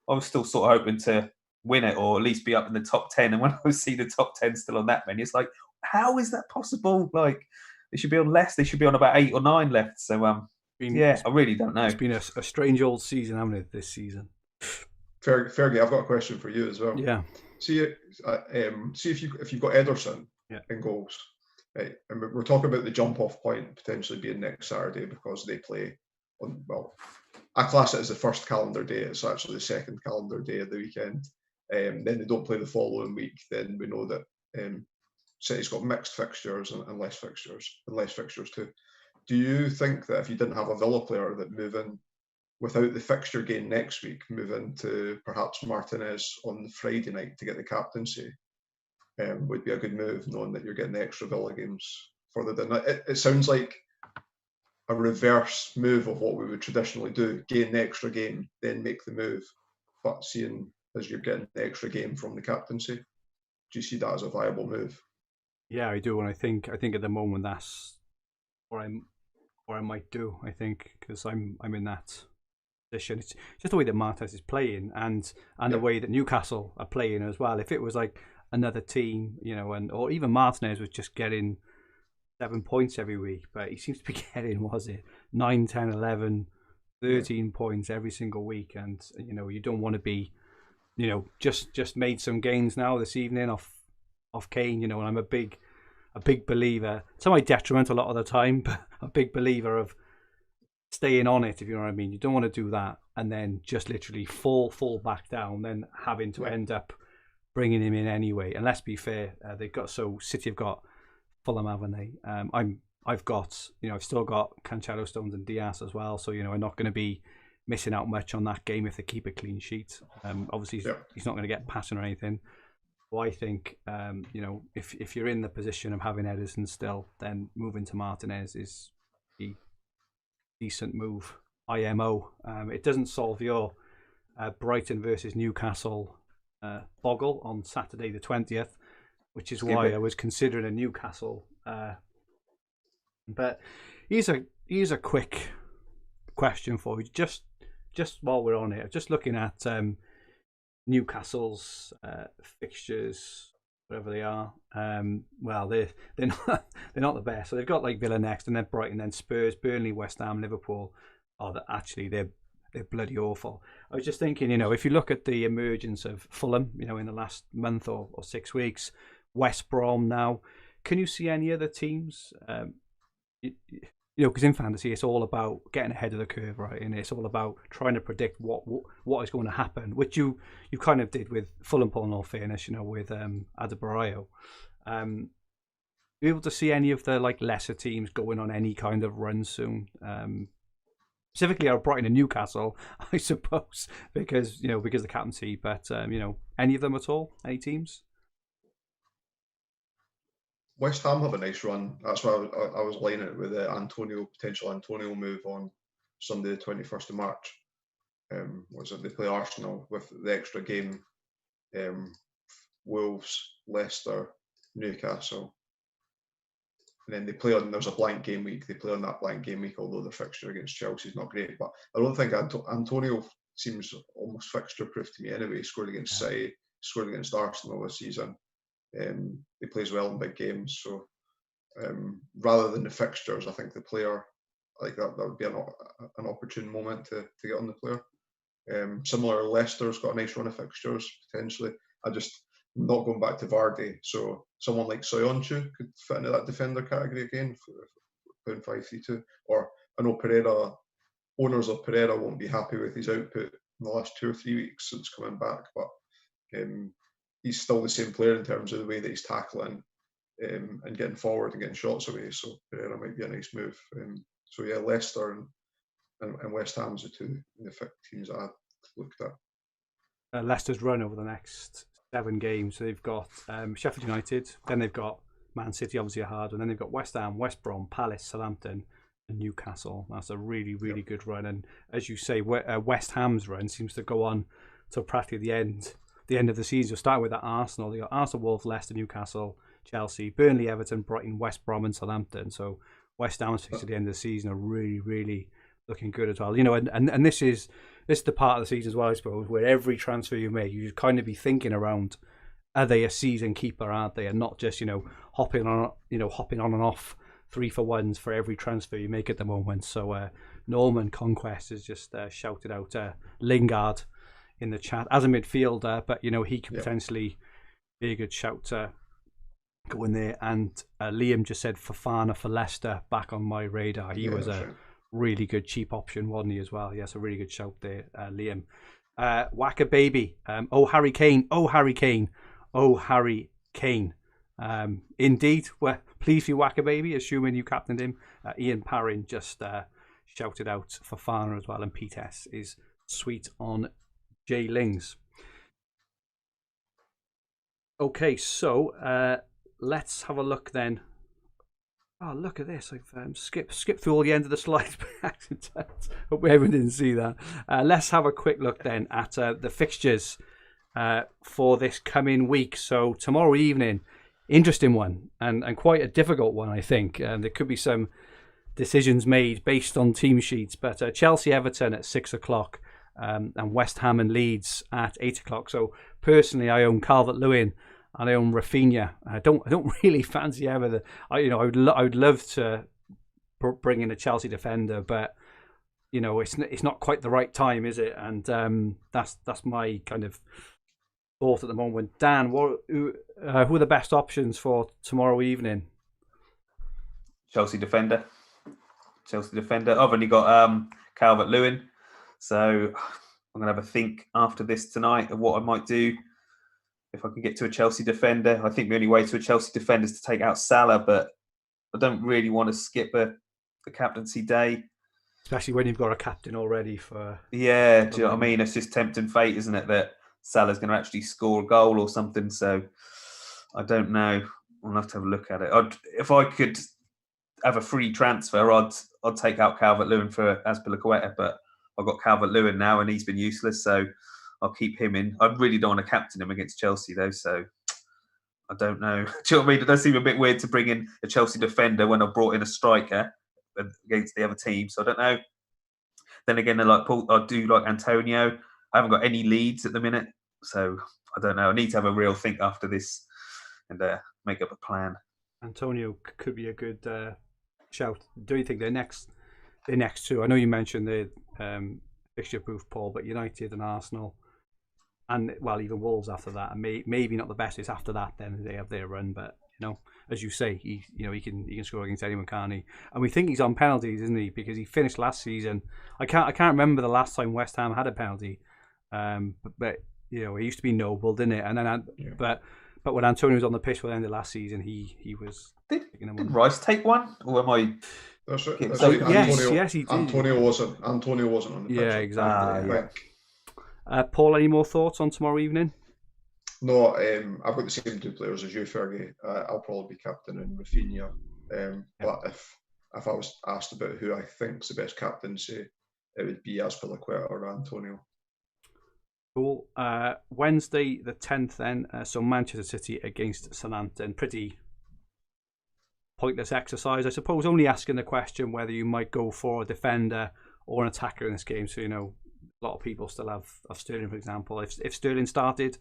[SPEAKER 3] was still sort of hoping to win it or at least be up in the top 10. And when I see the top 10 still on that many, it's like, how is that possible? Like they should be on less. They should be on about 8 or 9 left. So I really don't know.
[SPEAKER 1] It's been a strange old season, hasn't it? This season.
[SPEAKER 2] Fergie, I've got a question for you as well.
[SPEAKER 1] Yeah.
[SPEAKER 2] See if you've got Ederson in goals, right? And we're talking about the jump-off point potentially being next Saturday because they play on. Well, I class it as the first calendar day. It's actually the second calendar day of the weekend. Then they don't play the following week. Then we know that City's got mixed fixtures and less fixtures too. Do you think that if you didn't have a Villa player that move in without the fixture game next week, move into perhaps Martinez on the Friday night to get the captaincy, would be a good move, knowing that you're getting the extra Villa games further down? It sounds like a reverse move of what we would traditionally do: gain the extra game, then make the move. But seeing as you're getting the extra game from the captaincy, do you see that as a viable move?
[SPEAKER 1] Yeah, I do, and I think at the moment that's what I might do. I think because I'm in that. It's just the way that Martinez is playing and the way that Newcastle are playing as well. If it was like another team, or even Martinez was just getting 7 points every week, but he seems to be getting, 9, 10, 11, 13 points every single week. And, you don't want to be, just made some gains now this evening off Kane, and I'm a big believer, to my detriment a lot of the time, but a big believer of staying on it, if you know what I mean. You don't want to do that and then just literally fall back down, then having to end up bringing him in anyway. And let's be fair, City have got Fulham, haven't they? I've still got Cancelo, Stones, and Diaz as well. So I'm not going to be missing out much on that game if they keep a clean sheet. Obviously, he's not going to get passing or anything. So I think if you're in the position of having Ederson still, then moving to Martinez is the decent move. IMO. It doesn't solve your Brighton versus Newcastle boggle on Saturday the 20th, which is why I was considering a Newcastle. But here's a quick question for you, just while we're on it. Just looking at Newcastle's fixtures, whatever they are. Well, they're not the best. So they've got like Villa next, and then Brighton, then Spurs, Burnley, West Ham, Liverpool. They're bloody awful. I was just thinking, if you look at the emergence of Fulham, in the last month or 6 weeks, West Brom now, can you see any other teams? Because in fantasy, it's all about getting ahead of the curve, right? And it's all about trying to predict what is going to happen, which you kind of did with Fulham, in all fairness, with Adebayo. You able to see any of the lesser teams going on any kind of run soon? Specifically, out Brighton and Newcastle, I suppose, because of the captaincy. But any of them at all? Any teams?
[SPEAKER 2] West Ham have a nice run. That's why I was lining it with the potential Antonio move on Sunday, the 21st of March. They play Arsenal with the extra game. Wolves, Leicester, Newcastle. And then they play on, there's a blank game week. They play on that blank game week, although the fixture against Chelsea is not great. But I don't think Antonio seems almost fixture-proof to me anyway. He scored against City, scored against Arsenal this season. He plays well in big games. So rather than the fixtures, I think the player, like that would be an opportune moment to get on the player. Similar, Leicester's got a nice run of fixtures, potentially. I'm not going back to Vardy, so someone like Soyuncu could fit into that defender category again for £532. Or I know owners of Pereira won't be happy with his output in the last 2 or 3 weeks since coming back, but he's still the same player in terms of the way that he's tackling and getting forward and getting shots away. So Pereira might be a nice move. Leicester and West Ham's the two teams that I've looked at.
[SPEAKER 1] Leicester's run over the next 7 games. So they've got Sheffield United, then they've got Man City, obviously a hard one, then they've got West Ham, West Brom, Palace, Southampton, and Newcastle. That's a really, really good run. And as you say, West Ham's run seems to go on till practically the end the end of the season. You'll start with that Arsenal. They got Arsenal, Wolves, Leicester, Newcastle, Chelsea, Burnley, Everton, Brighton, West Brom, and Southampton. So West Ham's fixed at the end of the season are really, really looking good as well. You know, and this is the part of the season as well, I suppose, where every transfer you make, you should kind of be thinking around, are they a season keeper, aren't they? And not just, hopping on and off 3-for-1s for every transfer you make at the moment. So Norman Conquest has just shouted out Lingard in the chat as a midfielder, but he could potentially be a good shout to go in there. And Liam just said Fofana for Leicester, back on my radar. He was a really good cheap option, wasn't he, as well? Yes, a really good shout there, Liam. Wacka Baby. Oh, Harry Kane. Oh, Harry Kane. Oh, Harry Kane. Indeed, we're pleased for you, Wacka Baby, assuming you captained him. Ian Parrin just shouted out Fofana as well, and Pete S is sweet on J Lings. Okay, so let's have a look then. Oh, look at this. I've skipped through all the end of the slides by accident. Hope everyone didn't see that. Let's have a quick look then at the fixtures for this coming week. So tomorrow evening, interesting one and quite a difficult one, I think. There could be some decisions made based on team sheets, but Chelsea-Everton at 6 o'clock and West Ham and Leeds at 8 o'clock. So personally, I own Calvert-Lewin and I own Rafinha. I don't really fancy Everton. I would love to bring in a Chelsea defender, but it's not quite the right time, is it? And that's my kind of thought at the moment. Dan, who are the best options for tomorrow evening?
[SPEAKER 3] Chelsea defender. I've only got Calvert-Lewin, so I'm going to have a think after this tonight of what I might do if I can get to a Chelsea defender. I think the only way to a Chelsea defender is to take out Salah, but I don't really want to skip the captaincy day.
[SPEAKER 1] Especially when you've got a captain already for...
[SPEAKER 3] Yeah, do you know what I mean? It's just tempting fate, isn't it, that Salah's going to actually score a goal or something. So I don't know. I'll have to have a look at it. If I could have a free transfer, I'd take out Calvert-Lewin for Azpilicueta, but I've got Calvert-Lewin now and he's been useless, so I'll keep him in. I really don't want to captain him against Chelsea though, so I don't know. Do you know what I mean? It does seem a bit weird to bring in a Chelsea defender when I brought in a striker against the other team, so I don't know. Then again, I do like Antonio. I haven't got any leads at the minute, so I don't know. I need to have a real think after this and make up a plan.
[SPEAKER 1] Antonio could be a good shout. Do you think they're next two? I know you mentioned the fixture proof, Paul, but United and Arsenal, and even Wolves after that, and maybe not the best is after that. Then they have their run, but as you say, he can score against anyone, can't he? And we think he's on penalties, isn't he? Because he finished last season. I can't remember the last time West Ham had a penalty, but it used to be Noble, didn't it? And then but when Antonio was on the pitch for the end of last season, he was.
[SPEAKER 3] Did Rice take one, or am I?
[SPEAKER 2] That's right.
[SPEAKER 1] Yes, he did.
[SPEAKER 2] Antonio wasn't on the pitch.
[SPEAKER 1] Yeah, exactly. Paul, any more thoughts on tomorrow evening?
[SPEAKER 2] No, I've got the same two players as you, Fergie. I'll probably be captain in Rafinha. But if I was asked about who I think's the best captaincy, it would be Azpilicueta or Antonio.
[SPEAKER 1] Cool. Wednesday the 10th then, so Manchester City against Southampton. Pretty pointless exercise, I suppose, only asking the question whether you might go for a defender or an attacker in this game. So, a lot of people still have Sterling, for example. If Sterling started,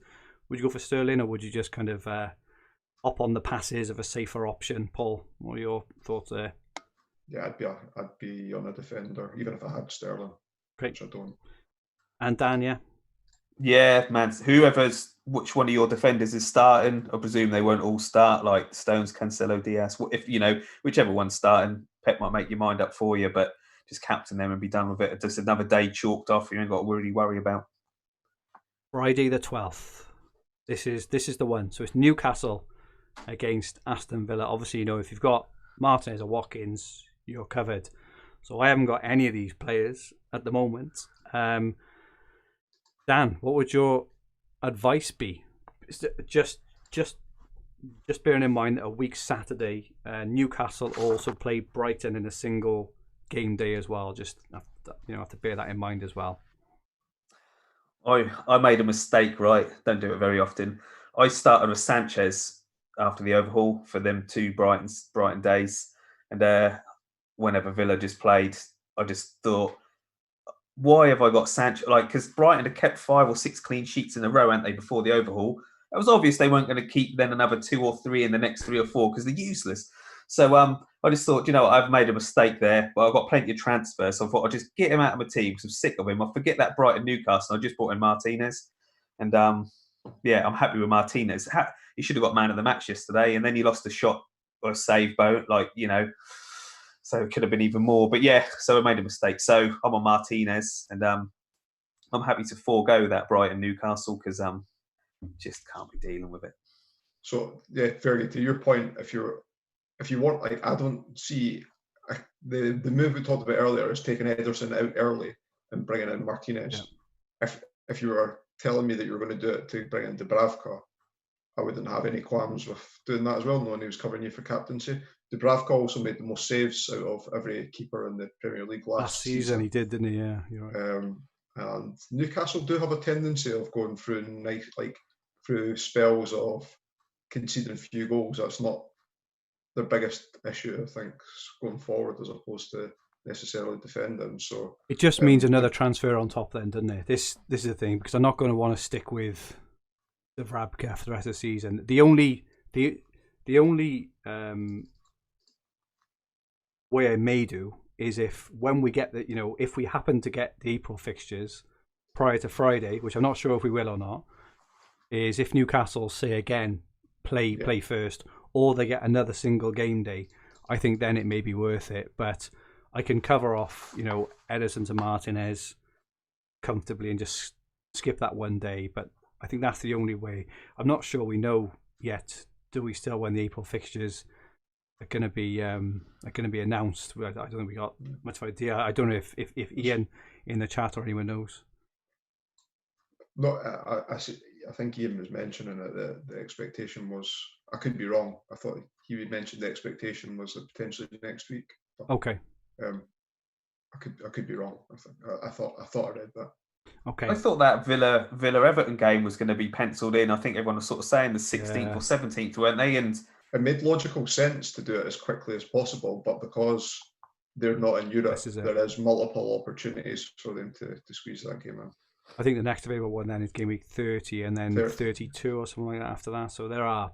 [SPEAKER 1] would you go for Sterling, or would you just kind of up on the passes of a safer option? Paul, what are your thoughts there?
[SPEAKER 2] Yeah, I'd be on a defender, even if I had Sterling.
[SPEAKER 1] Great.
[SPEAKER 2] Which I don't.
[SPEAKER 1] And Dan,
[SPEAKER 3] Yeah, man. Which one of your defenders is starting? I presume they won't all start, like Stones, Cancelo, Diaz. If whichever one's starting, Pep might make your mind up for you, but just captain them and be done with it. Just another day chalked off. You ain't got to really worry about.
[SPEAKER 1] Friday the 12th. This is the one. So it's Newcastle against Aston Villa. Obviously, if you've got Martinez or Watkins, you're covered. So I haven't got any of these players at the moment. Dan, what would your advice be? Just bearing in mind that a week Saturday, Newcastle also play Brighton in a single game day as well. Just have to bear that in mind as well.
[SPEAKER 3] I made a mistake, right? Don't do it very often. I started with Sanchez after the overhaul for them 2 Brighton days. And whenever Villa just played, I just thought, why have I got Sanchez? Like, because Brighton had kept 5 or 6 clean sheets in a row, hadn't they, before the overhaul? It was obvious they weren't going to keep then another 2 or 3 in the next 3 or 4 because they're useless. So I just thought, I've made a mistake there, but I've got plenty of transfers. So I thought I'd just get him out of my team because I'm sick of him. I forget that Brighton Newcastle. I just brought in Martinez. And I'm happy with Martinez. He should have got man of the match yesterday, and then he lost a shot or a save boat, so it could have been even more. But yeah, so I made a mistake. So I'm on Martinez, and I'm happy to forego that Brighton Newcastle because just can't be dealing with it.
[SPEAKER 2] So yeah, fairly to your point, if you want, I don't see the move we talked about earlier is taking Ederson out early and bringing in Martinez. Yeah. If you were telling me that you were going to do it to bring in Dubravka, I wouldn't have any qualms with doing that as well, knowing he was covering you for captaincy. Dubravka also made the most saves out of every keeper in the Premier League last season.
[SPEAKER 1] He did, didn't he? Yeah, you're right.
[SPEAKER 2] And Newcastle do have a tendency of going through through spells of conceding a few goals. That's not their biggest issue, I think, going forward, as opposed to necessarily defending. So
[SPEAKER 1] it just means another transfer on top, then, doesn't it? This is the thing, because I'm not going to want to stick with the Vrabka for the rest of the season. The only way I may do is when we get if we happen to get the April fixtures prior to Friday, which I'm not sure if we will or not, is if Newcastle say again play first, or they get another single game day, I think then it may be worth it. But I can cover off Ederson to Martinez comfortably and just skip that one day. But I think that's the only way. I'm not sure we know yet. Do we still, when the April fixtures are going to be announced? I don't think we got much idea. I don't know if Ian in the chat or anyone knows.
[SPEAKER 2] No, I think Ian was mentioning that the expectation was, I could be wrong, I thought he would mention the expectation was that potentially next week. But,
[SPEAKER 1] okay.
[SPEAKER 2] I could be wrong. I thought I read that.
[SPEAKER 1] Okay.
[SPEAKER 3] I thought that Villa Everton game was going to be penciled in. I think everyone was sort of saying the 16th or 17th, weren't they? And
[SPEAKER 2] it made logical sense to do it as quickly as possible, but because they're not in Europe, there is multiple opportunities for them to squeeze that game in.
[SPEAKER 1] I think the next available one then is game week 30 and then 32 or something like that after that. So there are,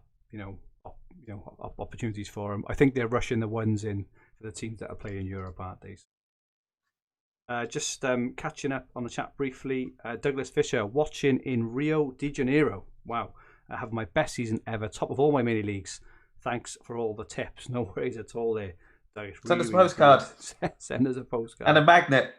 [SPEAKER 1] opportunities for them. I think they're rushing the ones in for the teams that are playing Europe, aren't they? Just catching up on the chat briefly. Douglas Fisher, watching in Rio de Janeiro. Wow. I have my best season ever. Top of all my mini leagues. Thanks for all the tips. No worries at all there.
[SPEAKER 3] Send us a postcard.
[SPEAKER 1] Send us a postcard.
[SPEAKER 3] And a magnet.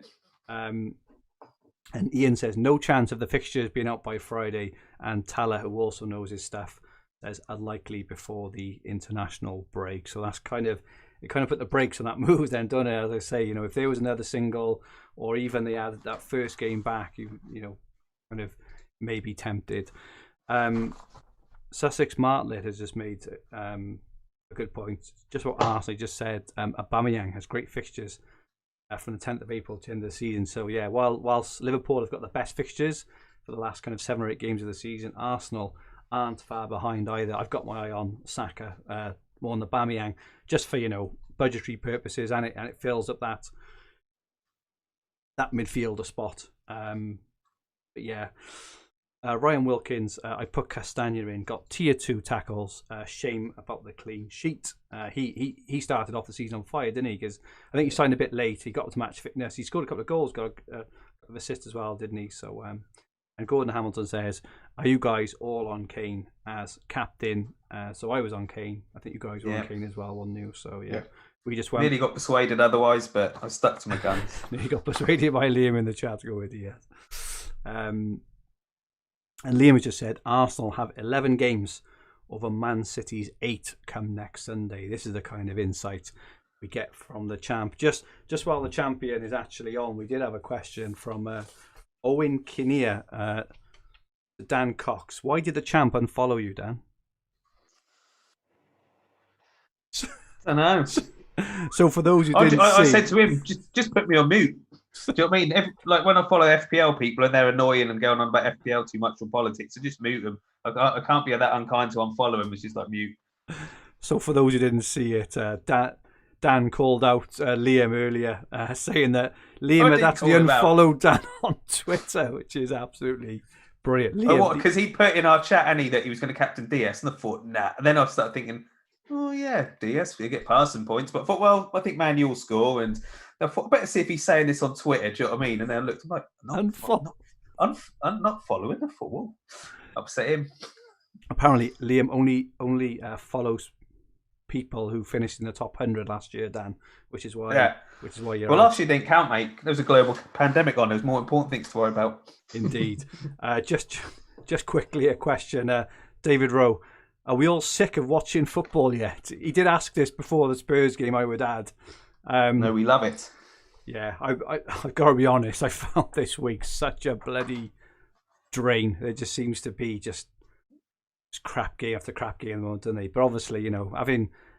[SPEAKER 1] And Ian says, no chance of the fixtures being out by Friday. And Tala, who also knows his stuff, says unlikely before the international break. So that's it kind of put the brakes on that move then, doesn't it? As I say, if there was another single or even they had that first game back, you kind of may be tempted. Sussex Martlet has just made a good point. Just what Arsenal just said, Aubameyang has great fixtures from the 10th of April to the end of the season. So yeah, whilst Liverpool have got the best fixtures for the last kind of 7 or 8 games of the season, Arsenal aren't far behind either. I've got my eye on Saka, more on the Aubameyang, just for budgetary purposes, and it fills up that midfielder spot. But yeah, Ryan Wilkins, I put Castagna in, got tier 2 tackles. Shame about the clean sheet. He started off the season on fire, didn't he? Because I think he signed a bit late. He got up to match fitness. He scored a couple of goals, got a couple of assists as well, didn't he? So and Gordon Hamilton says, are you guys all on Kane as captain? So I was on Kane. I think you guys were on Kane as well, one new. So yeah. We just went.
[SPEAKER 3] Nearly got persuaded otherwise, but I stuck to my guns.
[SPEAKER 1] You got persuaded by Liam in the chat to go with you. And Liam has just said, Arsenal have 11 games over Man City's 8 come next Sunday. This is the kind of insight we get from the champ. Just while the champion is actually on, we did have a question from Owen Kinnear, Dan Cox. Why did the champ unfollow you, Dan?
[SPEAKER 3] I don't know.
[SPEAKER 1] So for those who didn't see...
[SPEAKER 3] I said to him, just put me on mute. Do you know what I mean? Like when I follow FPL people and they're annoying and going on about FPL too much on politics, I just mute them. I can't be that unkind to unfollow them. It's just like mute.
[SPEAKER 1] So for those who didn't see it, Dan called out Liam earlier, saying that Liam had actually unfollowed Dan on Twitter, which is absolutely brilliant. Liam,
[SPEAKER 3] what? Because he put in our chat, Annie, that he was going to captain Diaz, and I thought, nah. And then I started thinking, oh yeah, Diaz, we get passing points. But I thought, well, I think Man U will score, and I thought, better see if he's saying this on Twitter. Do you know what I mean? And then I looked, I'm like, I'm not following the football. Upset him.
[SPEAKER 1] Apparently, Liam only follows people who finished in the top 100 last year, Dan, which is why you're
[SPEAKER 3] well, last year didn't count, mate. There was a global pandemic on. There's more important things to worry about.
[SPEAKER 1] Indeed. Just quickly a question, David Rowe. Are we all sick of watching football yet? He did ask this before the Spurs game, I would add.
[SPEAKER 3] No, we love it.
[SPEAKER 1] Yeah, I've got to be honest. I found this week such a bloody drain. There just seems to be just crap game after crap game at the moment, doesn't they? But obviously,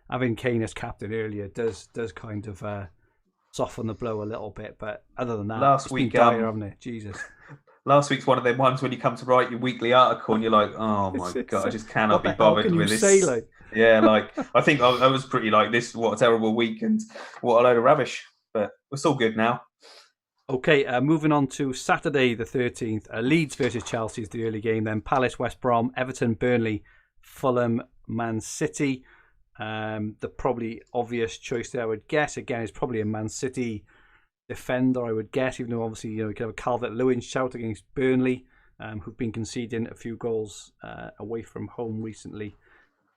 [SPEAKER 1] having Kane as captain earlier does kind of soften the blow a little bit. But other than that,
[SPEAKER 3] last
[SPEAKER 1] it's
[SPEAKER 3] week,
[SPEAKER 1] been dire, haven't it? Jesus.
[SPEAKER 3] Last week's one of them ones when you come to write your weekly article and you're like, oh my God, I just cannot be bothered with this. Yeah, like, I think I was pretty like this, what a terrible week and what a load of rubbish. But we're still good now.
[SPEAKER 1] Okay, moving on to Saturday the 13th. Leeds versus Chelsea is the early game. Then Palace, West Brom, Everton, Burnley, Fulham, Man City. The probably obvious choice there, I would guess, again, is probably a Man City defender, I would guess, even though obviously you can have a Calvert-Lewin shout against Burnley, who've been conceding a few goals away from home recently.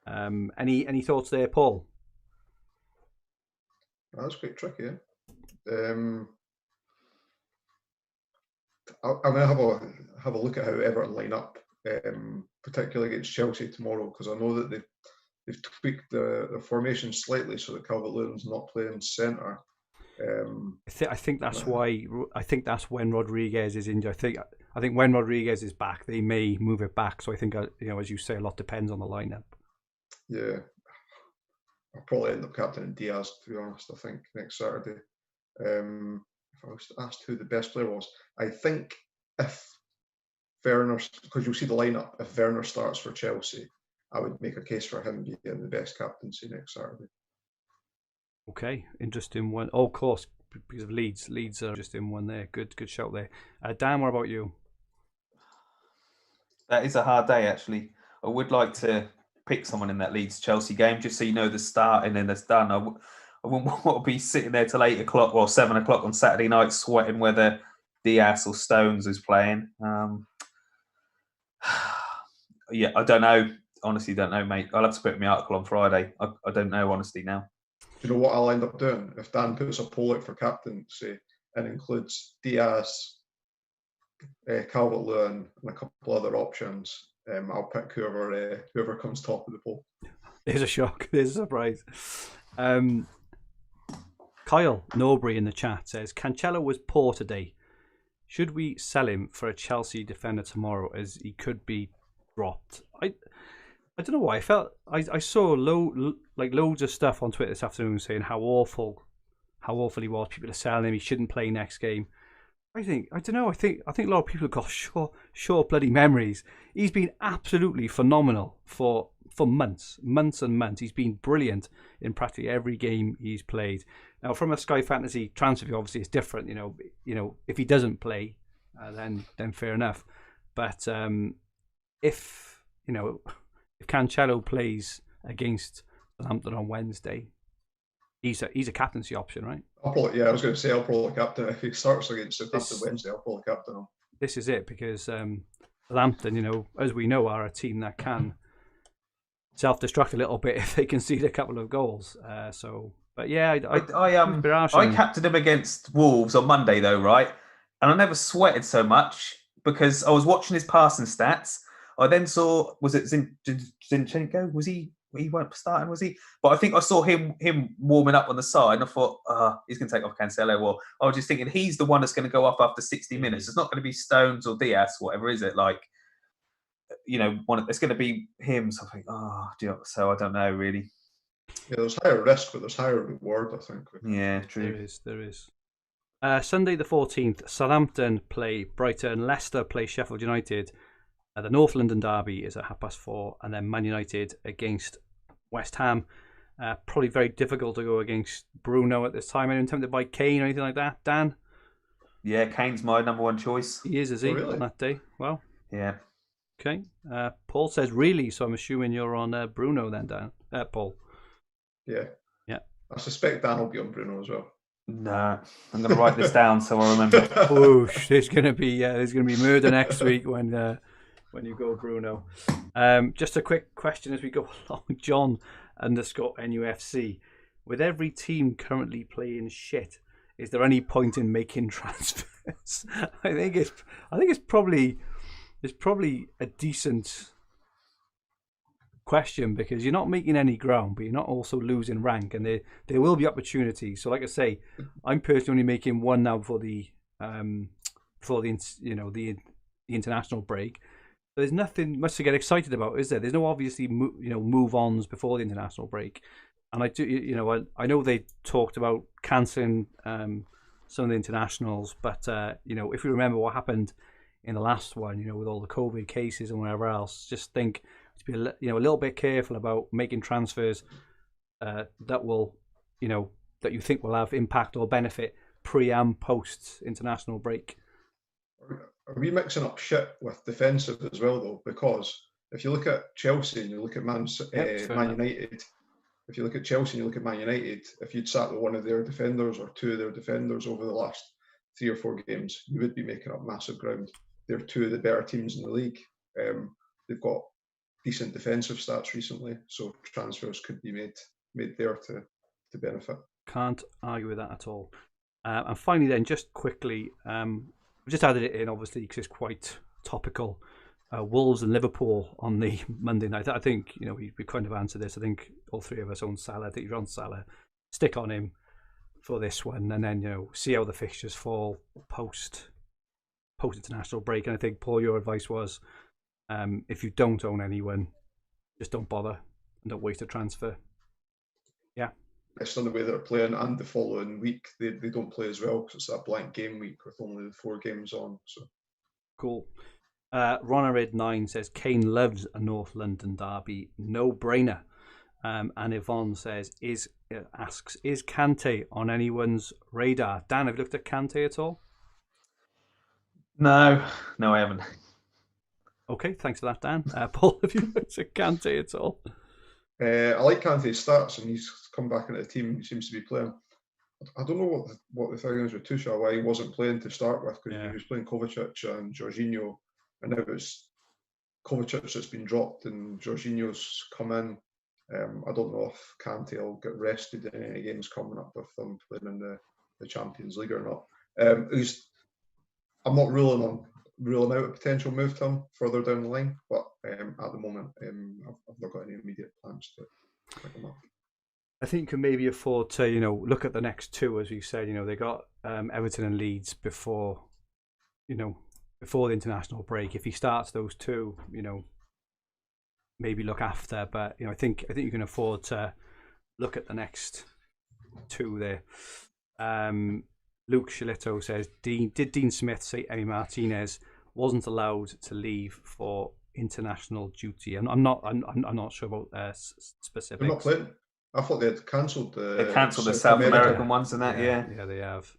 [SPEAKER 1] Any thoughts there, Paul?
[SPEAKER 2] That's quite tricky. I'm going to have a look at how Everton line up, particularly against Chelsea tomorrow, because I know that they've tweaked the formation slightly so that Calvert-Lewin's not playing centre.
[SPEAKER 1] I think that's why. I think that's when Rodriguez is injured. I think when Rodriguez is back, they may move it back. So I think as you say, a lot depends on the lineup.
[SPEAKER 2] Yeah, I'll probably end up captaining Diaz, to be honest. I think next Saturday. If I was asked who the best player was, I think if Werner, because you'll see the lineup, if Werner starts for Chelsea, I would make a case for him being the best captaincy next Saturday.
[SPEAKER 1] Okay, interesting one. Oh, of course, because of Leeds. Leeds are just in one there. Good shout there. Dan, what about you?
[SPEAKER 3] That is a hard day, actually. I would like to pick someone in that Leeds-Chelsea game, just so you know the start and then it's done. I wouldn't want to be sitting there till 8 o'clock or 7 o'clock on Saturday night sweating whether Diaz or Stones is playing. Yeah, I don't know. Honestly, don't know, mate. I'll have to put my article on Friday. I don't know, honestly, now.
[SPEAKER 2] Do you know what I'll end up doing? If Dan puts a poll out for captaincy and includes Diaz, Calvert-Lewin and a couple other options, I'll pick whoever comes top of the poll.
[SPEAKER 1] There's a shock. There's a surprise. Kyle Norbury in the chat says, Cancelo was poor today. Should we sell him for a Chelsea defender tomorrow as he could be dropped? I don't know why. I saw loads of stuff on Twitter this afternoon saying how awful he was. People are selling him. He shouldn't play next game. I don't know. I think a lot of people have got short bloody memories. He's been absolutely phenomenal for months and months. He's been brilliant in practically every game he's played. Now, from a Sky Fantasy transfer view, obviously it's different. If he doesn't play, then fair enough. But if Cancelo plays against Southampton on Wednesday, he's a captaincy option, right?
[SPEAKER 2] I was going to say I'll probably captain if he starts against Southampton Wednesday. I'll probably captain him.
[SPEAKER 1] This is it, because Southampton, as we know, are a team that can self-destruct a little bit if they concede a couple of goals. But yeah,
[SPEAKER 3] I captained him against Wolves on Monday though, right? And I never sweated so much because I was watching his passing stats. I then saw, was it Zinchenko? Was he weren't starting, was he? But I think I saw him warming up on the side, and I thought, he's going to take off Cancelo. Well, I was just thinking he's the one that's going to go off after 60 minutes. It's not going to be Stones or Diaz, whatever is it? Like, it's going to be him. So I think, so I don't know really.
[SPEAKER 2] Yeah, there's higher risk, but there's higher reward, I think.
[SPEAKER 3] Yeah, true.
[SPEAKER 1] There is. Sunday the 14th, Southampton play Brighton, Leicester play Sheffield United. The North London derby is at 4:30, and then Man United against West Ham. Probably very difficult to go against Bruno at this time. Anyone tempted by Kane or anything like that, Dan?
[SPEAKER 3] Yeah, Kane's my number one choice.
[SPEAKER 1] He is he,
[SPEAKER 2] Oh, really?
[SPEAKER 1] on that day? Well,
[SPEAKER 3] Yeah.
[SPEAKER 1] okay. Paul says really, so I'm assuming you're on Bruno then, Dan. Paul.
[SPEAKER 2] Yeah.
[SPEAKER 1] Yeah.
[SPEAKER 2] I suspect Dan will be on Bruno as well.
[SPEAKER 3] Nah, I'm going to write this down so I remember.
[SPEAKER 1] Whoosh, there's gonna be murder next week when you go Bruno. Just a quick question as we go along. John _NUFC. With every team currently playing shit, is there any point in making transfers? I think it's probably a decent question, because you're not making any ground, but you're not also losing rank, and there will be opportunities. So, like I say, I'm personally only making one now for the international break. There's nothing much to get excited about, is there? There's no obviously move-ons before the international break, and I do I know they talked about cancelling some of the internationals, but if you remember what happened in the last one, with all the COVID cases and whatever else, just think to be a little bit careful about making transfers that will that you think will have impact or benefit pre and post international break.
[SPEAKER 2] Are we mixing up shit with defensive as well, though? Because if you look at Chelsea and you look at Man United, if you look at Chelsea and you look at Man United, if you'd sat with one of their defenders or two of their defenders over the last 3 or 4 games, you would be making up massive ground. They're two of the better teams in the league. They've got decent defensive stats recently, so transfers could be made there to benefit.
[SPEAKER 1] Can't argue with that at all. And finally, then, just quickly, we just added it in, obviously, because it's quite topical. Wolves and Liverpool on the Monday night. I think we kind of answered this. I think all three of us own Salah. I think you're on Salah. Stick on him for this one, and then see how the fixtures fall post international break. And I think, Paul, your advice was, if you don't own anyone, just don't bother and don't waste a transfer. Yeah.
[SPEAKER 2] Based on the way they're playing, and the following week they don't play as well because it's that blank game week with only the 4 games on. So
[SPEAKER 1] cool. Ronarid9 says Kane loves a North London derby, no brainer. And Yvonne says asks is Kante on anyone's radar? Dan, have you looked at Kante at all?
[SPEAKER 3] No, I haven't.
[SPEAKER 1] Okay, thanks for that, Dan. Paul, have you looked at Kante at all?
[SPEAKER 2] I like Kante's stats, and he's come back into the team. He seems to be playing. I don't know what the thing is with Tuchel, why he wasn't playing to start with, because he was playing Kovacic and Jorginho, and now it's Kovacic that's been dropped and Jorginho's come in. I don't know if Kante will get rested in any games coming up with them playing in the Champions League or not. I'm not ruling out a potential move to him further down the line, but at the moment, I've not got any immediate plans to pick him up.
[SPEAKER 1] I think you can maybe afford to, look at the next 2, as you said. They got Everton and Leeds before the international break. If he starts those 2, maybe look after. But I think you can afford to look at the next 2 there. Luke Shillito says, did Dean Smith say Emi Martinez wasn't allowed to leave for international duty? I'm not sure about specifics.
[SPEAKER 2] They're not playing. I thought they had cancelled
[SPEAKER 3] the South American ones and that. Yeah,
[SPEAKER 1] they have.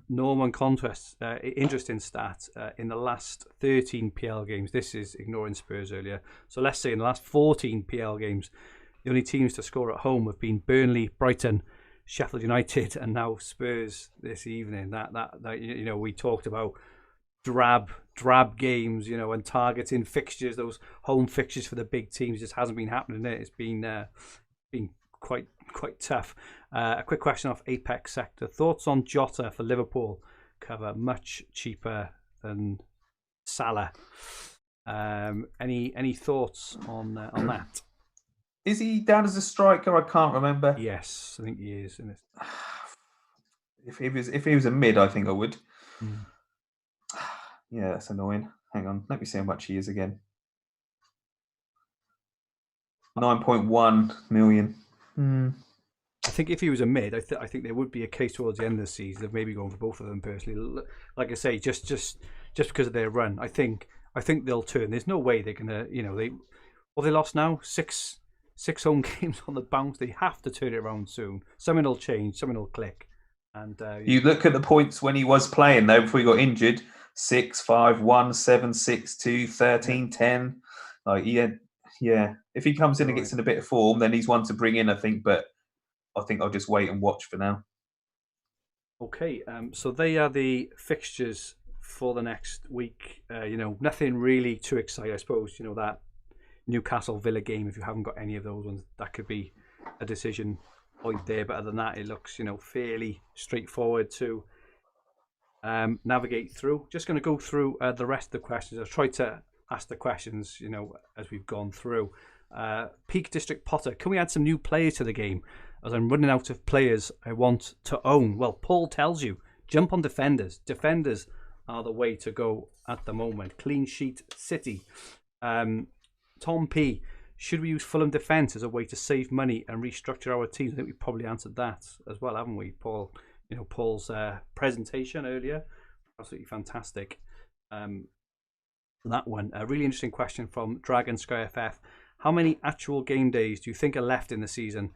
[SPEAKER 1] Norman Contrast, interesting stat. In the last 13 PL games, this is ignoring Spurs earlier. So let's say in the last 14 PL games, the only teams to score at home have been Burnley, Brighton, Sheffield United, and now Spurs this evening. That we talked about drab games, and targeting fixtures, those home fixtures for the big teams just hasn't been happening. It's been quite tough. A quick question off Apex Sector: thoughts on Jota for Liverpool cover? Much cheaper than Salah. Any thoughts on that?
[SPEAKER 3] Is he down as a striker? I can't remember.
[SPEAKER 1] Yes, I think he is.
[SPEAKER 3] If he was a mid, I think I would.
[SPEAKER 1] Mm.
[SPEAKER 3] Yeah, that's annoying. Hang on, let me see how much he is again. 9.1 million.
[SPEAKER 1] I think if he was a mid, I think there would be a case towards the end of the season of maybe going for both of them personally. Like I say, just because of their run, I think they'll turn. There's no way they're gonna, they lost now six home games on the bounce. They have to turn it around soon. Something will change. Something will click. And
[SPEAKER 3] you look at the points when he was playing though before he got injured: 6, 5, 1, 7, 6, 2, 13, 10. Like if he comes in and gets in a bit of form, then he's one to bring in, I think. But I think I'll just wait and watch for now.
[SPEAKER 1] Okay, so they are the fixtures for the next week. Nothing really too exciting, I suppose. That Newcastle Villa game, if you haven't got any of those ones, that could be a decision point there. But other than that, it looks, fairly straightforward to navigate through. Just going to go through the rest of the questions. I've tried to ask the questions, as we've gone through. Peak District Potter, can we add some new players to the game? As I'm running out of players I want to own. Well, Paul tells you, jump on defenders. Defenders are the way to go at the moment. Clean sheet City. Tom P, should we use Fulham defence as a way to save money and restructure our teams? I think we probably answered that as well, haven't we, Paul? Paul's presentation earlier, absolutely fantastic. That one, a really interesting question from Dragon Sky FF. How many actual game days do you think are left in the season?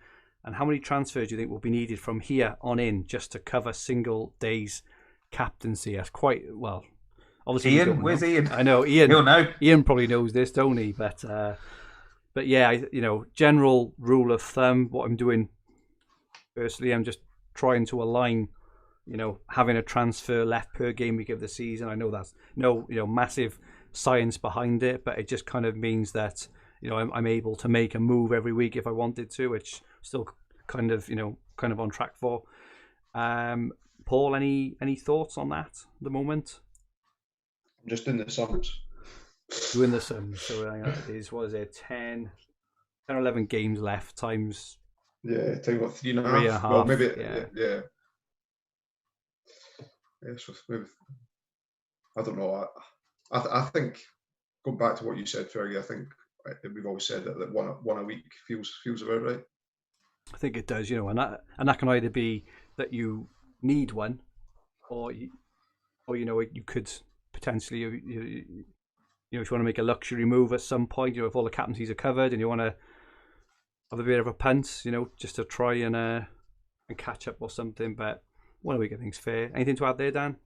[SPEAKER 1] And how many transfers do you think will be needed from here on in just to cover single days captaincy? That's quite, well, obviously.
[SPEAKER 3] Ian, where's Ian?
[SPEAKER 1] I know, Ian.
[SPEAKER 3] He'll know.
[SPEAKER 1] Ian probably knows this, don't he? But yeah, general rule of thumb, what I'm doing personally, I'm just trying to align, having a transfer left per game week of the season. I know that's no, massive science behind it, but it just kind of means that, I'm able to make a move every week if I wanted to, which still kind of on track for. Paul, any thoughts on that at the moment?
[SPEAKER 2] I'm just in the sums.
[SPEAKER 1] Doing the sums. So it is, what is it, 10 or 11 games left times.
[SPEAKER 2] Yeah, tell you what, 3.5.
[SPEAKER 1] 3.5.
[SPEAKER 2] Well, maybe,
[SPEAKER 1] yeah.
[SPEAKER 2] So maybe, I don't know. I think, going back to what you said, Fergie, I think we've always said that one a week feels about right.
[SPEAKER 1] I think it does, and that can either be that you need one, or you could potentially, if you want to make a luxury move at some point, if all the captaincies are covered and you want to have a bit of a punt, just to try and catch up or something. But one a week I think's fair. Anything to add there, Dan?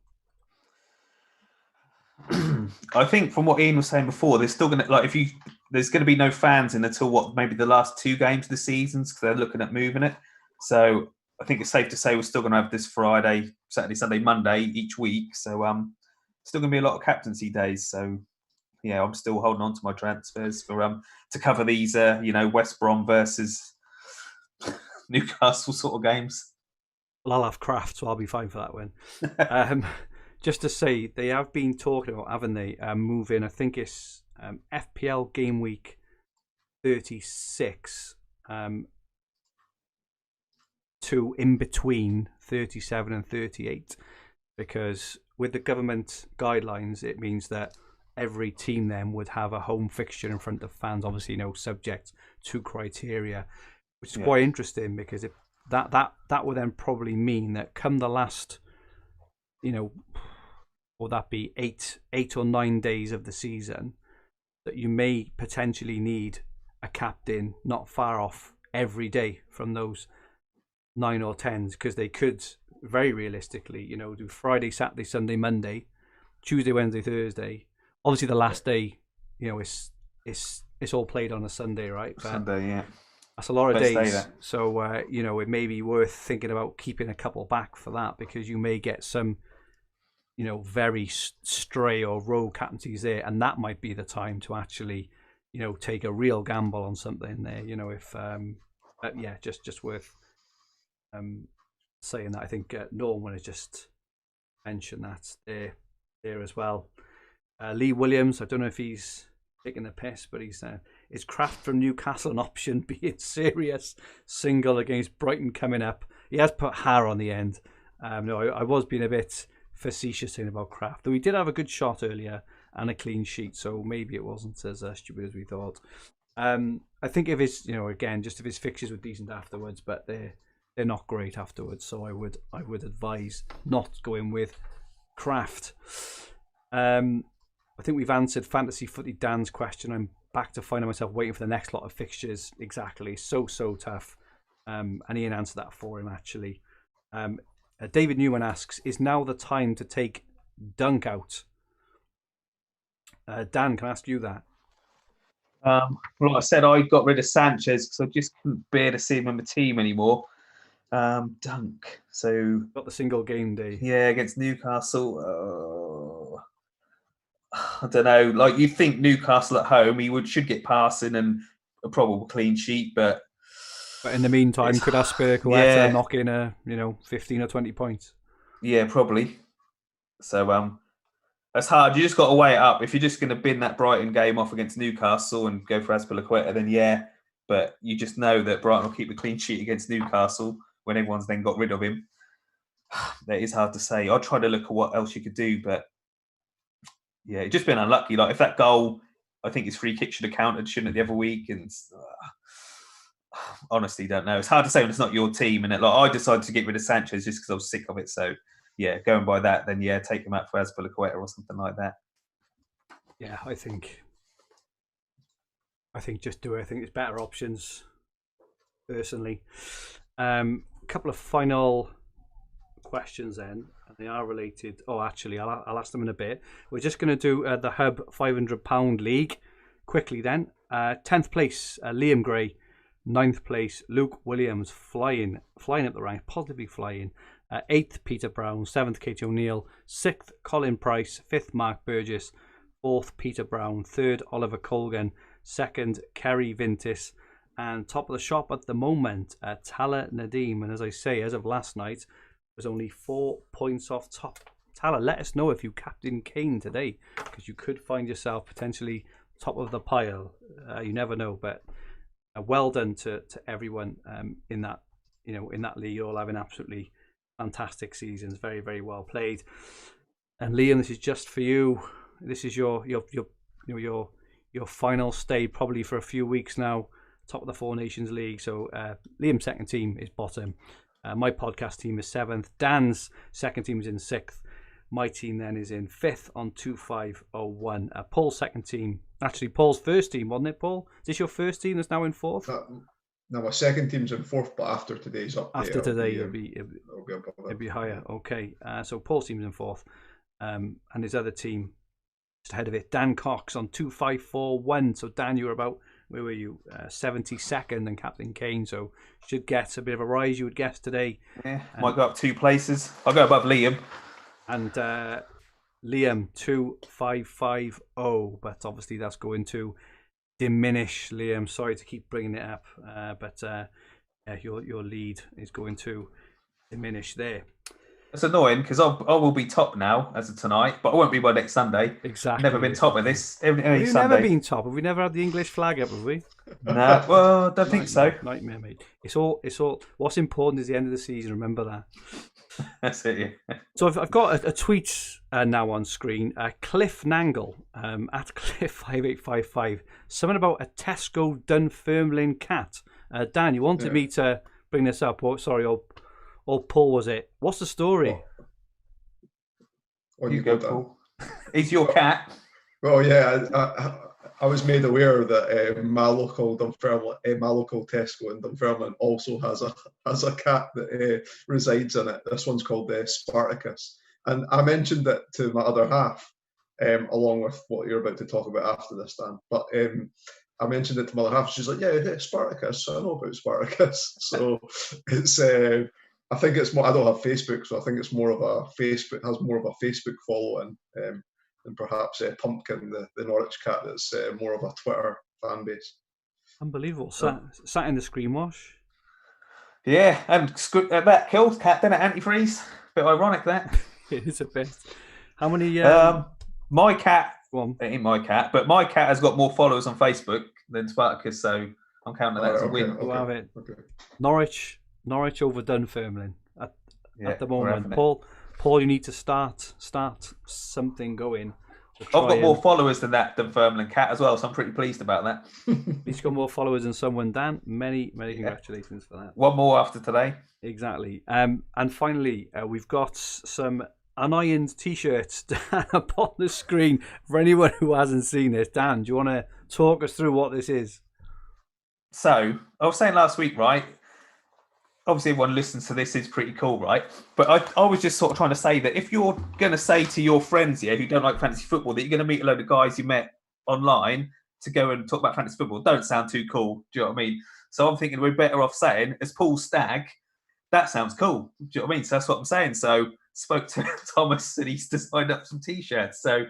[SPEAKER 3] I think from what Ian was saying before, there's still going to there's going to be no fans in until maybe the last 2 games of the seasons because they're looking at moving it. So I think it's safe to say we're still going to have this Friday, Saturday, Sunday, Monday each week. So still going to be a lot of captaincy days. So yeah, I'm still holding on to my transfers for to cover these West Brom versus Newcastle sort of games.
[SPEAKER 1] Well, I'll have Kraft, so I'll be fine for that one. Just to say, they have been talking about, haven't they, moving, I think it's FPL Gameweek 36 to in between 37 and 38, because with the government guidelines, it means that every team then would have a home fixture in front of fans, obviously, subject to criteria, which is quite interesting because that would then probably mean that come the last, will that be 8 or 9 days of the season, that you may potentially need a captain not far off every day from those 9 or 10s, because they could very realistically, do Friday, Saturday, Sunday, Monday, Tuesday, Wednesday, Thursday. Obviously, the last day, it's all played on a Sunday, right? But
[SPEAKER 3] Sunday, yeah.
[SPEAKER 1] That's a lot of
[SPEAKER 3] Best
[SPEAKER 1] days. So, it may be worth thinking about keeping a couple back for that, because you may get some, very stray or rogue captaincies there, and that might be the time to actually, take a real gamble on something there. If just worth saying that. I think Norman has just mentioned that there as well. Lee Williams, I don't know if he's taking the piss, but he's is Kraft from Newcastle an option, being serious single against Brighton coming up? He has put Har on the end. No, I was being a bit facetious saying about Kraft, though he did have a good shot earlier and a clean sheet, so maybe it wasn't as stupid as we thought. I think if his, again, just if his fixtures were decent afterwards, but they're not great afterwards. So I would advise not going with Kraft. I think we've answered Fantasy Footy Dan's question. I'm back to finding myself waiting for the next lot of fixtures. Exactly. So tough. And Ian answered that for him, actually. David Newman asks, is now the time to take Dunk out? Dan, can I ask you that?
[SPEAKER 3] Like I said, I got rid of Sanchez because I just couldn't bear to see him in the team anymore. Dunk. So
[SPEAKER 1] Got the single game day.
[SPEAKER 3] Yeah, against Newcastle. I don't know. Like, you think Newcastle at home, he should get passing and a probable clean sheet, but
[SPEAKER 1] in the meantime, could Aspilicueta knock in 15 or 20 points?
[SPEAKER 3] Yeah, probably. So that's hard. You just got to weigh it up. If you're just going to bin that Brighton game off against Newcastle and go for Aspilicueta, then yeah. But you just know that Brighton will keep the clean sheet against Newcastle when everyone's then got rid of him. That is hard to say. I tried to look at what else you could do, but yeah, it's just been unlucky. Like, if that goal, I think his free kick should have counted, shouldn't it, the other week? And honestly, don't know. It's hard to say when it's not your team. And I decided to get rid of Sanchez just because I was sick of it. So yeah, going by that, then yeah, take him out for Aspilicueta or something like that.
[SPEAKER 1] Yeah, I think just do it. I think there's better options, personally. A couple of final questions then, and they are related. Oh, actually, I'll ask them in a bit. We're just going to do the Hub £500 League quickly then. 10th place, Liam Gray. 9th place, Luke Williams, flying up the rank, positively flying. 8th, Peter Brown. 7th, Katie O'Neill. 6th, Colin Price. 5th, Mark Burgess. 4th, Peter Brown. 3rd, Oliver Colgan. 2nd, Kerry Vintis. And top of the shop at the moment, Tala Nadim. And as I say, as of last night, was only 4 points off top. Tala, let us know if you captain Kane today, because you could find yourself potentially top of the pile. You never know, but well done to everyone in that league. You're all having absolutely fantastic seasons. Very, very well played. And Liam, this is just for you. This is your final stay, probably for a few weeks now. Top of the Four Nations League. So Liam's second team is bottom. My podcast team is 7th. Dan's second team is in 6th. My team then is in 5th on 2501. Paul's second team, actually Paul's first team, wasn't it, Paul? Is this your first team that's now in 4th?
[SPEAKER 2] No, my second team's in 4th, but after today's update,
[SPEAKER 1] after today, it'll be higher. Okay, so Paul's team's in 4th, and his other team just ahead of it, Dan Cox on 2541. So Dan, you were about, where were you? 72nd and Captain Kane, so should get a bit of a rise, you would guess, today.
[SPEAKER 3] Yeah, might go up 2 places. I'll go above Liam. And
[SPEAKER 1] Liam 2550, but obviously that's going to diminish, Liam. Sorry to keep bringing it up, but your lead is going to diminish there.
[SPEAKER 3] It's annoying because I will be top now as of tonight, but I won't be by next Sunday.
[SPEAKER 1] Exactly.
[SPEAKER 3] Never been top of this. We've
[SPEAKER 1] never been top. Have we never had the English flag up, have we?
[SPEAKER 3] No, well, I don't think so.
[SPEAKER 1] Nightmare, mate. It's all. What's important is the end of the season. Remember that.
[SPEAKER 3] That's it, yeah.
[SPEAKER 1] So I've got a tweet now on screen. Cliff Nangle at Cliff5855. Something about a Tesco Dunfermline cat. Dan, you wanted me to bring this up. Or Paul, was it? What's the story?
[SPEAKER 2] Oh,
[SPEAKER 3] you go, Paul. He's your cat.
[SPEAKER 2] Well, yeah, I was made aware that my local Tesco in Dunfermline also has a cat that resides in it. This one's called Spartacus, and I mentioned it to my other half, along with what you're about to talk about after this, Dan. But I mentioned it to my other half. She's like, "Yeah, Spartacus. I know about Spartacus." So it's. I think it's more. I don't have Facebook, so I think it's more of a Facebook following. And perhaps Pumpkin, the Norwich cat, that's more of a Twitter fan base.
[SPEAKER 1] Unbelievable. Sat in the screen wash.
[SPEAKER 3] Yeah, and that killed cat, didn't it? Antifreeze. Bit ironic, that.
[SPEAKER 1] It is a bit. How many?
[SPEAKER 3] My cat, ain't my cat, but my cat has got more followers on Facebook than Spartacus, so I'm counting that as a win.
[SPEAKER 1] We'll have it. Okay. Norwich over Dunfermline at the moment. Paul, you need to start something going
[SPEAKER 3] I've got more followers than Vermland Cat as well, so I'm pretty pleased about that.
[SPEAKER 1] He's got more followers than someone, Dan. Many congratulations for that.
[SPEAKER 3] One more after today.
[SPEAKER 1] Exactly. And finally, we've got some unironed T-shirts up on the screen for anyone who hasn't seen this. Dan, do you want to talk us through what this is?
[SPEAKER 3] So, I was saying last week, right? Obviously, everyone listens to this is pretty cool, right? But I was just sort of trying to say that if you're going to say to your friends here who don't like fantasy football that you're going to meet a load of guys you met online to go and talk about fantasy football, don't sound too cool. Do you know what I mean? So I'm thinking we're better off saying, as Paul Stagg, that sounds cool. Do you know what I mean? So that's what I'm saying. So spoke to Thomas and he's designed up some T-shirts. So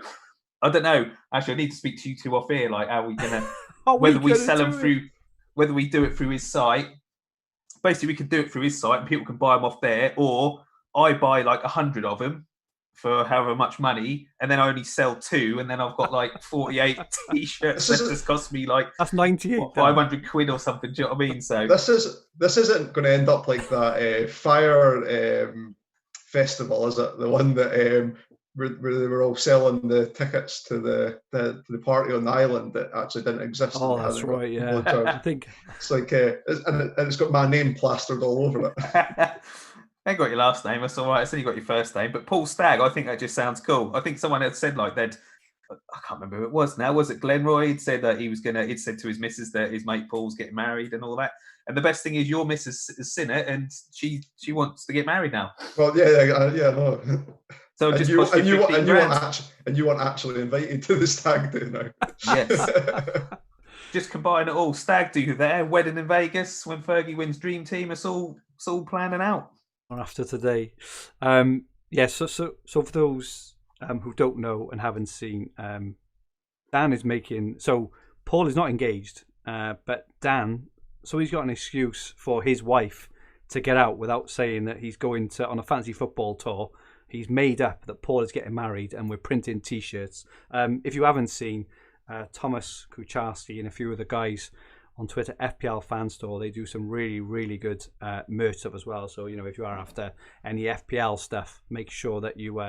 [SPEAKER 3] I don't know. Actually, I need to speak to you two off here. Like, how are we going to, whether we sell them through, whether we do it through his site. Basically, we could do it through his site and people can buy them off there, or I buy like 100 of them for however much money, and then I only sell 2, and then I've got like 48 T-shirts that just cost me like
[SPEAKER 1] that's 98
[SPEAKER 3] 500 quid or something. Do you know what I mean? So
[SPEAKER 2] this isn't going to end up like that fire festival, is it? The one that where they were all selling the tickets to the party on the island that actually didn't exist.
[SPEAKER 1] Oh, that's right. Yeah, I think
[SPEAKER 2] it's like and it's got my name plastered all over it.
[SPEAKER 3] I ain't got your last name. That's all right. I said you got your first name, but Paul Stagg. I think that just sounds cool. I think someone had said like that. I can't remember who it was now. Was it Glenroy? He'd said that he'd said to his missus that his mate Paul's getting married and all that. And the best thing is your missus has seen it and she wants to get married now.
[SPEAKER 2] Well, yeah, no.
[SPEAKER 3] So
[SPEAKER 2] and
[SPEAKER 3] just
[SPEAKER 2] you weren't actually invited to the stag do now.
[SPEAKER 3] Yes. Just combine it all. Stag do there, wedding in Vegas when Fergie wins Dream Team. It's all planning out.
[SPEAKER 1] After today, So for those who don't know and haven't seen, Dan is making. So Paul is not engaged, but Dan. So he's got an excuse for his wife to get out without saying that he's going on a fantasy football tour. He's made up that Paul is getting married and we're printing T-shirts. If you haven't seen, Thomas Kucharski and a few of the guys on Twitter, FPL Fan Store, they do some really, really good merch stuff as well. So, if you are after any FPL stuff, make sure that you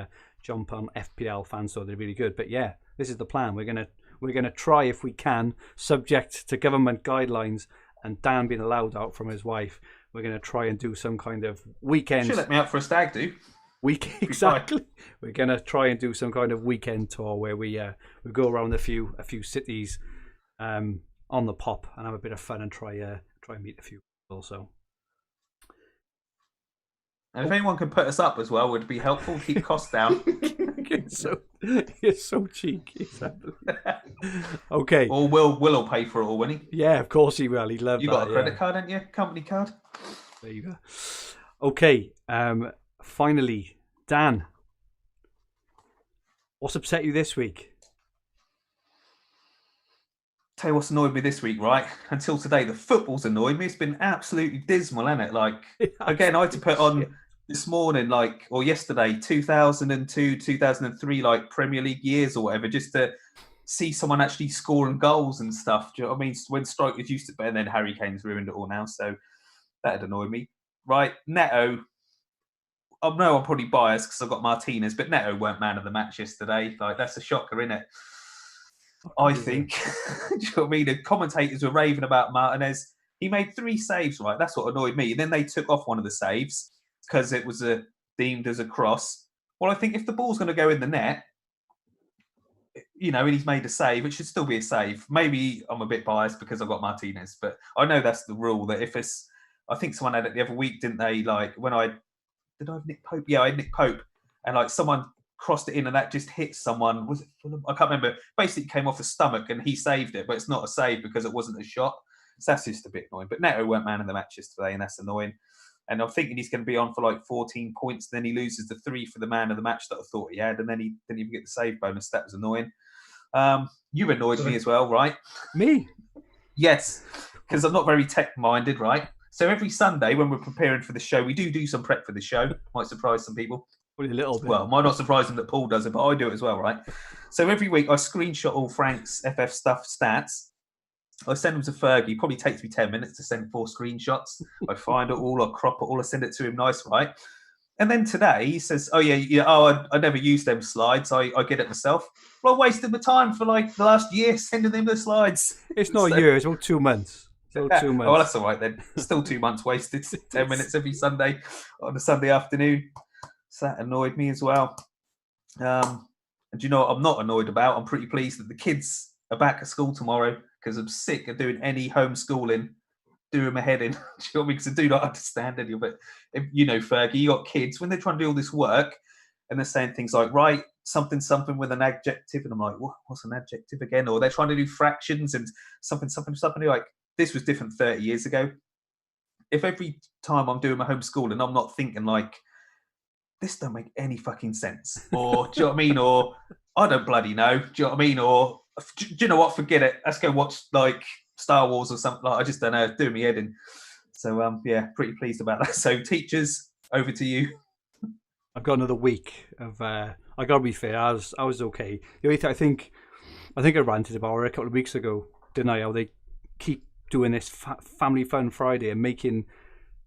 [SPEAKER 1] jump on FPL Fan Store. They're really good. But yeah, this is the plan. We're gonna try, if we can, subject to government guidelines and Dan being allowed out from his wife, we're going to try and do some kind of weekend.
[SPEAKER 3] Should let me out for a stag do.
[SPEAKER 1] Exactly. We're going to try and do some kind of weekend tour where we go around a few cities on the pop and have a bit of fun and try and meet a few people. So.
[SPEAKER 3] And if anyone can put us up as well, would be helpful. Keep costs down.
[SPEAKER 1] You're so cheeky. Okay.
[SPEAKER 3] Or Will pay for it all, won't he?
[SPEAKER 1] Yeah, of course he will. He'd love
[SPEAKER 3] you
[SPEAKER 1] that.
[SPEAKER 3] You got a credit card, haven't you? Company card.
[SPEAKER 1] There you go. Okay. Finally, Dan, what's upset you this week?
[SPEAKER 3] Tell you what's annoyed me this week, right? Until today, the football's annoyed me. It's been absolutely dismal, hasn't it? Like, again, I had to put on this morning, or yesterday, 2002, 2003, Premier League years or whatever, just to see someone actually scoring goals and stuff. Do you know what I mean? When strikers used to, and then Harry Kane's ruined it all now, so that had annoyed me. Right, Neto. I know I'm probably biased because I've got Martinez, but Neto weren't man of the match yesterday. That's a shocker, isn't it? I think. Do you know what I mean? The commentators were raving about Martinez. He made 3 saves, right? That's what annoyed me. And then they took off one of the saves because it was deemed as a cross. Well, I think if the ball's going to go in the net, and he's made a save, it should still be a save. Maybe I'm a bit biased because I've got Martinez, but I know that's the rule that if it's, I think someone had it the other week, didn't they? Did I have Nick Pope? Yeah, I had Nick Pope. And someone crossed it in and that just hit someone. Was it Fulham? I can't remember. Basically, it came off the stomach and he saved it, but it's not a save because it wasn't a shot. So that's just a bit annoying. But Neto weren't man of the match yesterday, and that's annoying. And I'm thinking he's going to be on for 14 points. Then he loses the 3 for the man of the match that I thought he had, and then he didn't even get the save bonus. That was annoying. You annoyed me as well, right?
[SPEAKER 1] Me?
[SPEAKER 3] Yes, because I'm not very tech-minded, right? So every Sunday when we're preparing for the show, we do some prep for the show. Might surprise some people.
[SPEAKER 1] Probably a little bit.
[SPEAKER 3] Well, might not surprise them that Paul does it, but I do it as well, right? So every week I screenshot all Frank's FF stuff stats. I send them to Fergie. It probably takes me 10 minutes to send 4 screenshots. I find it all, I crop it all, I send it to him nice, right? And then today he says, "Oh yeah, I never used them slides. I get it myself." Well, I wasted my time for like the last year sending them the slides.
[SPEAKER 1] It's not a year; it's about 2 months. So 2 months.
[SPEAKER 3] Oh, well, that's all right then. Still 2 months wasted. 10 minutes every Sunday on a Sunday afternoon. So that annoyed me as well. And you know what I'm not annoyed about? I'm pretty pleased that the kids are back at school tomorrow because I'm sick of doing any homeschooling, doing my head in. Do you know what I mean? Because I do not understand any of it. If, you know, Fergie, you got kids, when they're trying to do all this work and they're saying things like, right, something with an adjective. And I'm like, what's an adjective again? Or they're trying to do fractions and something. You're like, this was different 30 years ago. If every time I'm doing my homeschooling, I'm not thinking like, this don't make any fucking sense. Or, do you know what I mean? Or, I don't bloody know. Do you know what I mean? Or, do you know what? Forget it. Let's go watch like Star Wars or something. Like, I just don't know. Doing me head in. So, yeah, pretty pleased about that. So, teachers, over to you.
[SPEAKER 1] I've got another week of. I gotta be fair. I was okay. The only thing I think I ranted about it a couple of weeks ago, didn't I? How they keep doing this family fun Friday and making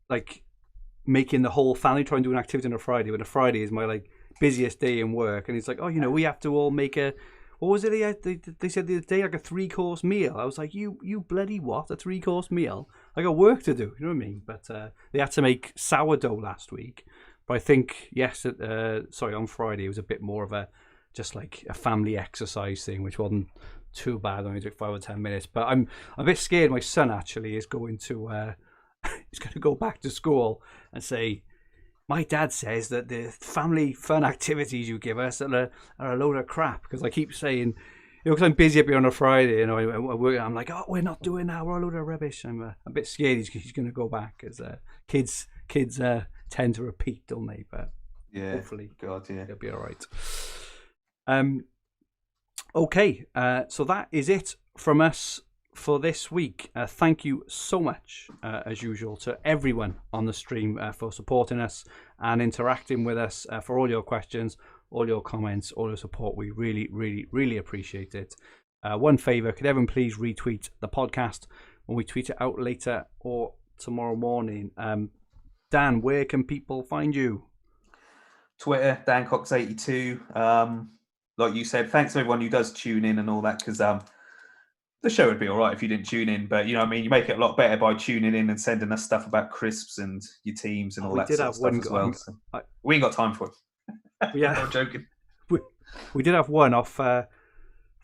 [SPEAKER 1] the whole family try and do an activity on a Friday, when a Friday is my like busiest day in work, and it's like, oh, you know, we have to all make a, what was it they said the other day, like a 3-course meal. I was like, you bloody what, a 3-course meal? I got work to do, you know what I mean? But they had to make sourdough last week, but I think on Friday it was a bit more of a just like a family exercise thing, which wasn't too bad. Only took 5 or 10 minutes, but I'm a bit scared. My son actually is going to he's going to go back to school and say, my dad says that the family fun activities you give us are a load of crap, because I keep saying, you know, because I'm busy up here on a Friday, you know, I'm like, oh, we're not doing that, we're a load of rubbish. I'm a bit scared he's going to go back, because kids tend to repeat, don't they? But
[SPEAKER 3] yeah,
[SPEAKER 1] hopefully,
[SPEAKER 3] God, yeah,
[SPEAKER 1] it'll be all right. Okay, so that is it from us for this week. Thank you so much, as usual, to everyone on the stream for supporting us and interacting with us, for all your questions, all your comments, all your support. We really, really, really appreciate it. One favour, could everyone please retweet the podcast when we tweet it out later or tomorrow morning? Dan, where can people find you?
[SPEAKER 3] Twitter, Dan Cox 82. Like you said, thanks to everyone who does tune in and all that, because the show would be all right if you didn't tune in. But, you know what I mean? You make it a lot better by tuning in and sending us stuff about crisps and your teams and all that sort of stuff as well. So we ain't got time for it.
[SPEAKER 1] Yeah.
[SPEAKER 3] I'm joking.
[SPEAKER 1] We did have one off, for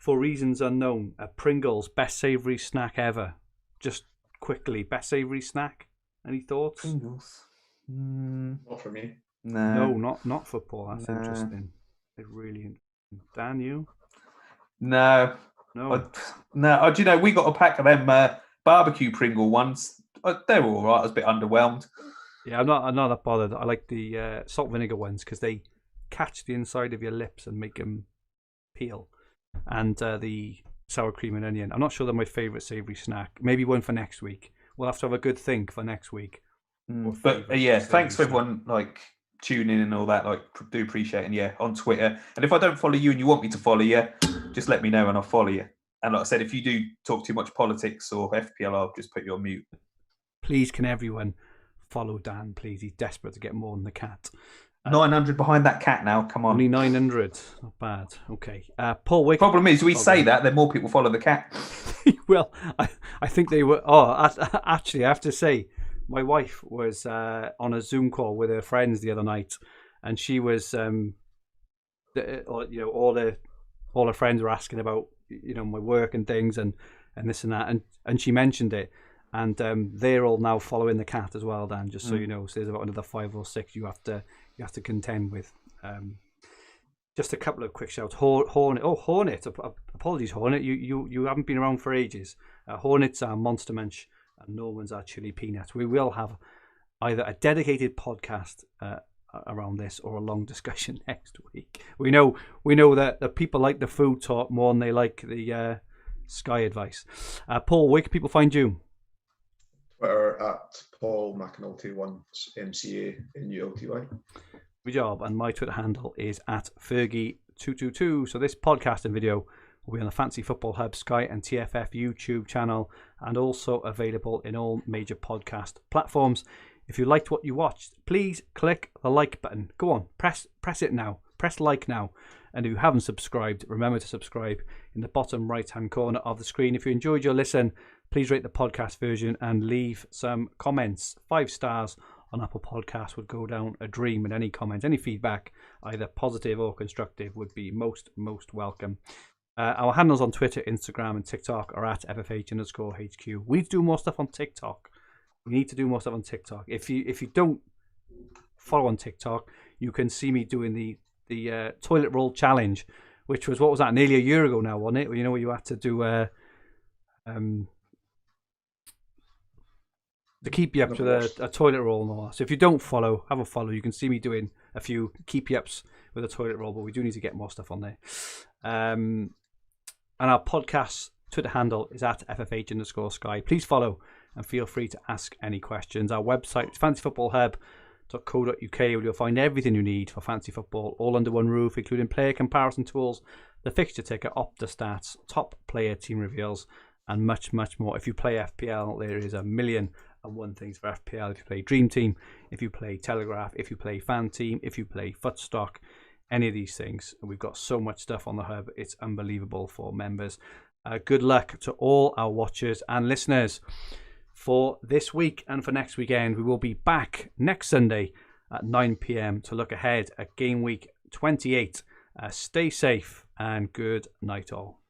[SPEAKER 1] reasons unknown, Pringles, best savoury snack ever. Just quickly, best savoury snack? Any thoughts?
[SPEAKER 3] Pringles?
[SPEAKER 2] Not for me.
[SPEAKER 3] No.
[SPEAKER 1] No, not for Paul. That's interesting. It's really interesting. Dan, you?
[SPEAKER 3] No. Do you know, we got a pack of them barbecue Pringle ones. They were all right. I was a bit underwhelmed.
[SPEAKER 1] Yeah, I'm not that bothered. I like the salt vinegar ones because they catch the inside of your lips and make them peel. And the sour cream and onion. I'm not sure they're my favourite savoury snack. Maybe one for next week. We'll have to have a good think for next week.
[SPEAKER 3] But yeah, thanks for everyone like tuning in and all that. Like, do appreciate it. And yeah, on Twitter. And if I don't follow you and you want me to follow you, just let me know and I'll follow you. And like I said, if you do talk too much politics or FPL, I'll just put you on mute.
[SPEAKER 1] Please, can everyone follow Dan, please? He's desperate to get more than the cat.
[SPEAKER 3] 900 behind that cat now. Come on.
[SPEAKER 1] Only 900. Not bad. Okay. Paul Wick.
[SPEAKER 3] Problem is, we say that, then more people follow the cat.
[SPEAKER 1] Well, I think they were. Oh, actually, I have to say, my wife was on a Zoom call with her friends the other night, and she was, all her friends were asking about, my work and things and this and that, and she mentioned it, and they're all now following the cat as well, Dan. Just so you know, so there's about another 5 or 6 you have to contend with. Just a couple of quick shouts. Hornet. Apologies, Hornet. You haven't been around for ages. Hornet's our Monster Munch, and Norman's our Chili Peanut. We will have either a dedicated podcast around this or a long discussion next week. We know that the people like the food talk more than they like the Sky advice. Paul, where can people find you?
[SPEAKER 2] Twitter at Paul McAnulty 1 MCANULTY.
[SPEAKER 1] Good job. And my Twitter handle is at Fergie222. So this podcast and video will be on the Fantasy Football Hub, Sky and TFF YouTube channel, and also available in all major podcast platforms. If you liked what you watched, please click the like button. Go on, press it now. Press like now. And if you haven't subscribed, remember to subscribe in the bottom right-hand corner of the screen. If you enjoyed your listen, please rate the podcast version and leave some comments. 5 stars on Apple Podcasts would go down a dream, and any comments, any feedback, either positive or constructive, would be most welcome. Our handles on Twitter, Instagram, and TikTok are at FFH_HQ. We need to do more stuff on TikTok. We need to do more stuff on TikTok. If you don't follow on TikTok, you can see me doing the toilet roll challenge, which was, what was that, nearly a year ago now, wasn't it? You know, where you had to do to keep you ups with a toilet roll and all that. So if you don't follow, have a follow. You can see me doing a few keep you ups with a toilet roll, but we do need to get more stuff on there. And our podcast Twitter handle is at FFH_Sky. Please follow and feel free to ask any questions. Our website is fantasyfootballhub.co.uk, where you'll find everything you need for fantasy football, all under one roof, including player comparison tools, the fixture ticker, Opta stats, top player team reveals, and much more. If you play FPL, there is 1,000,001 things for FPL. If you play Dream Team, if you play Telegraph, if you play Fan Team, if you play Footstock, any of these things. We've got so much stuff on the hub. It's unbelievable for members. Good luck to all our watchers and listeners for this week and for next weekend. We will be back next Sunday at 9 p.m. to look ahead at Game Week 28. Stay safe and good night all.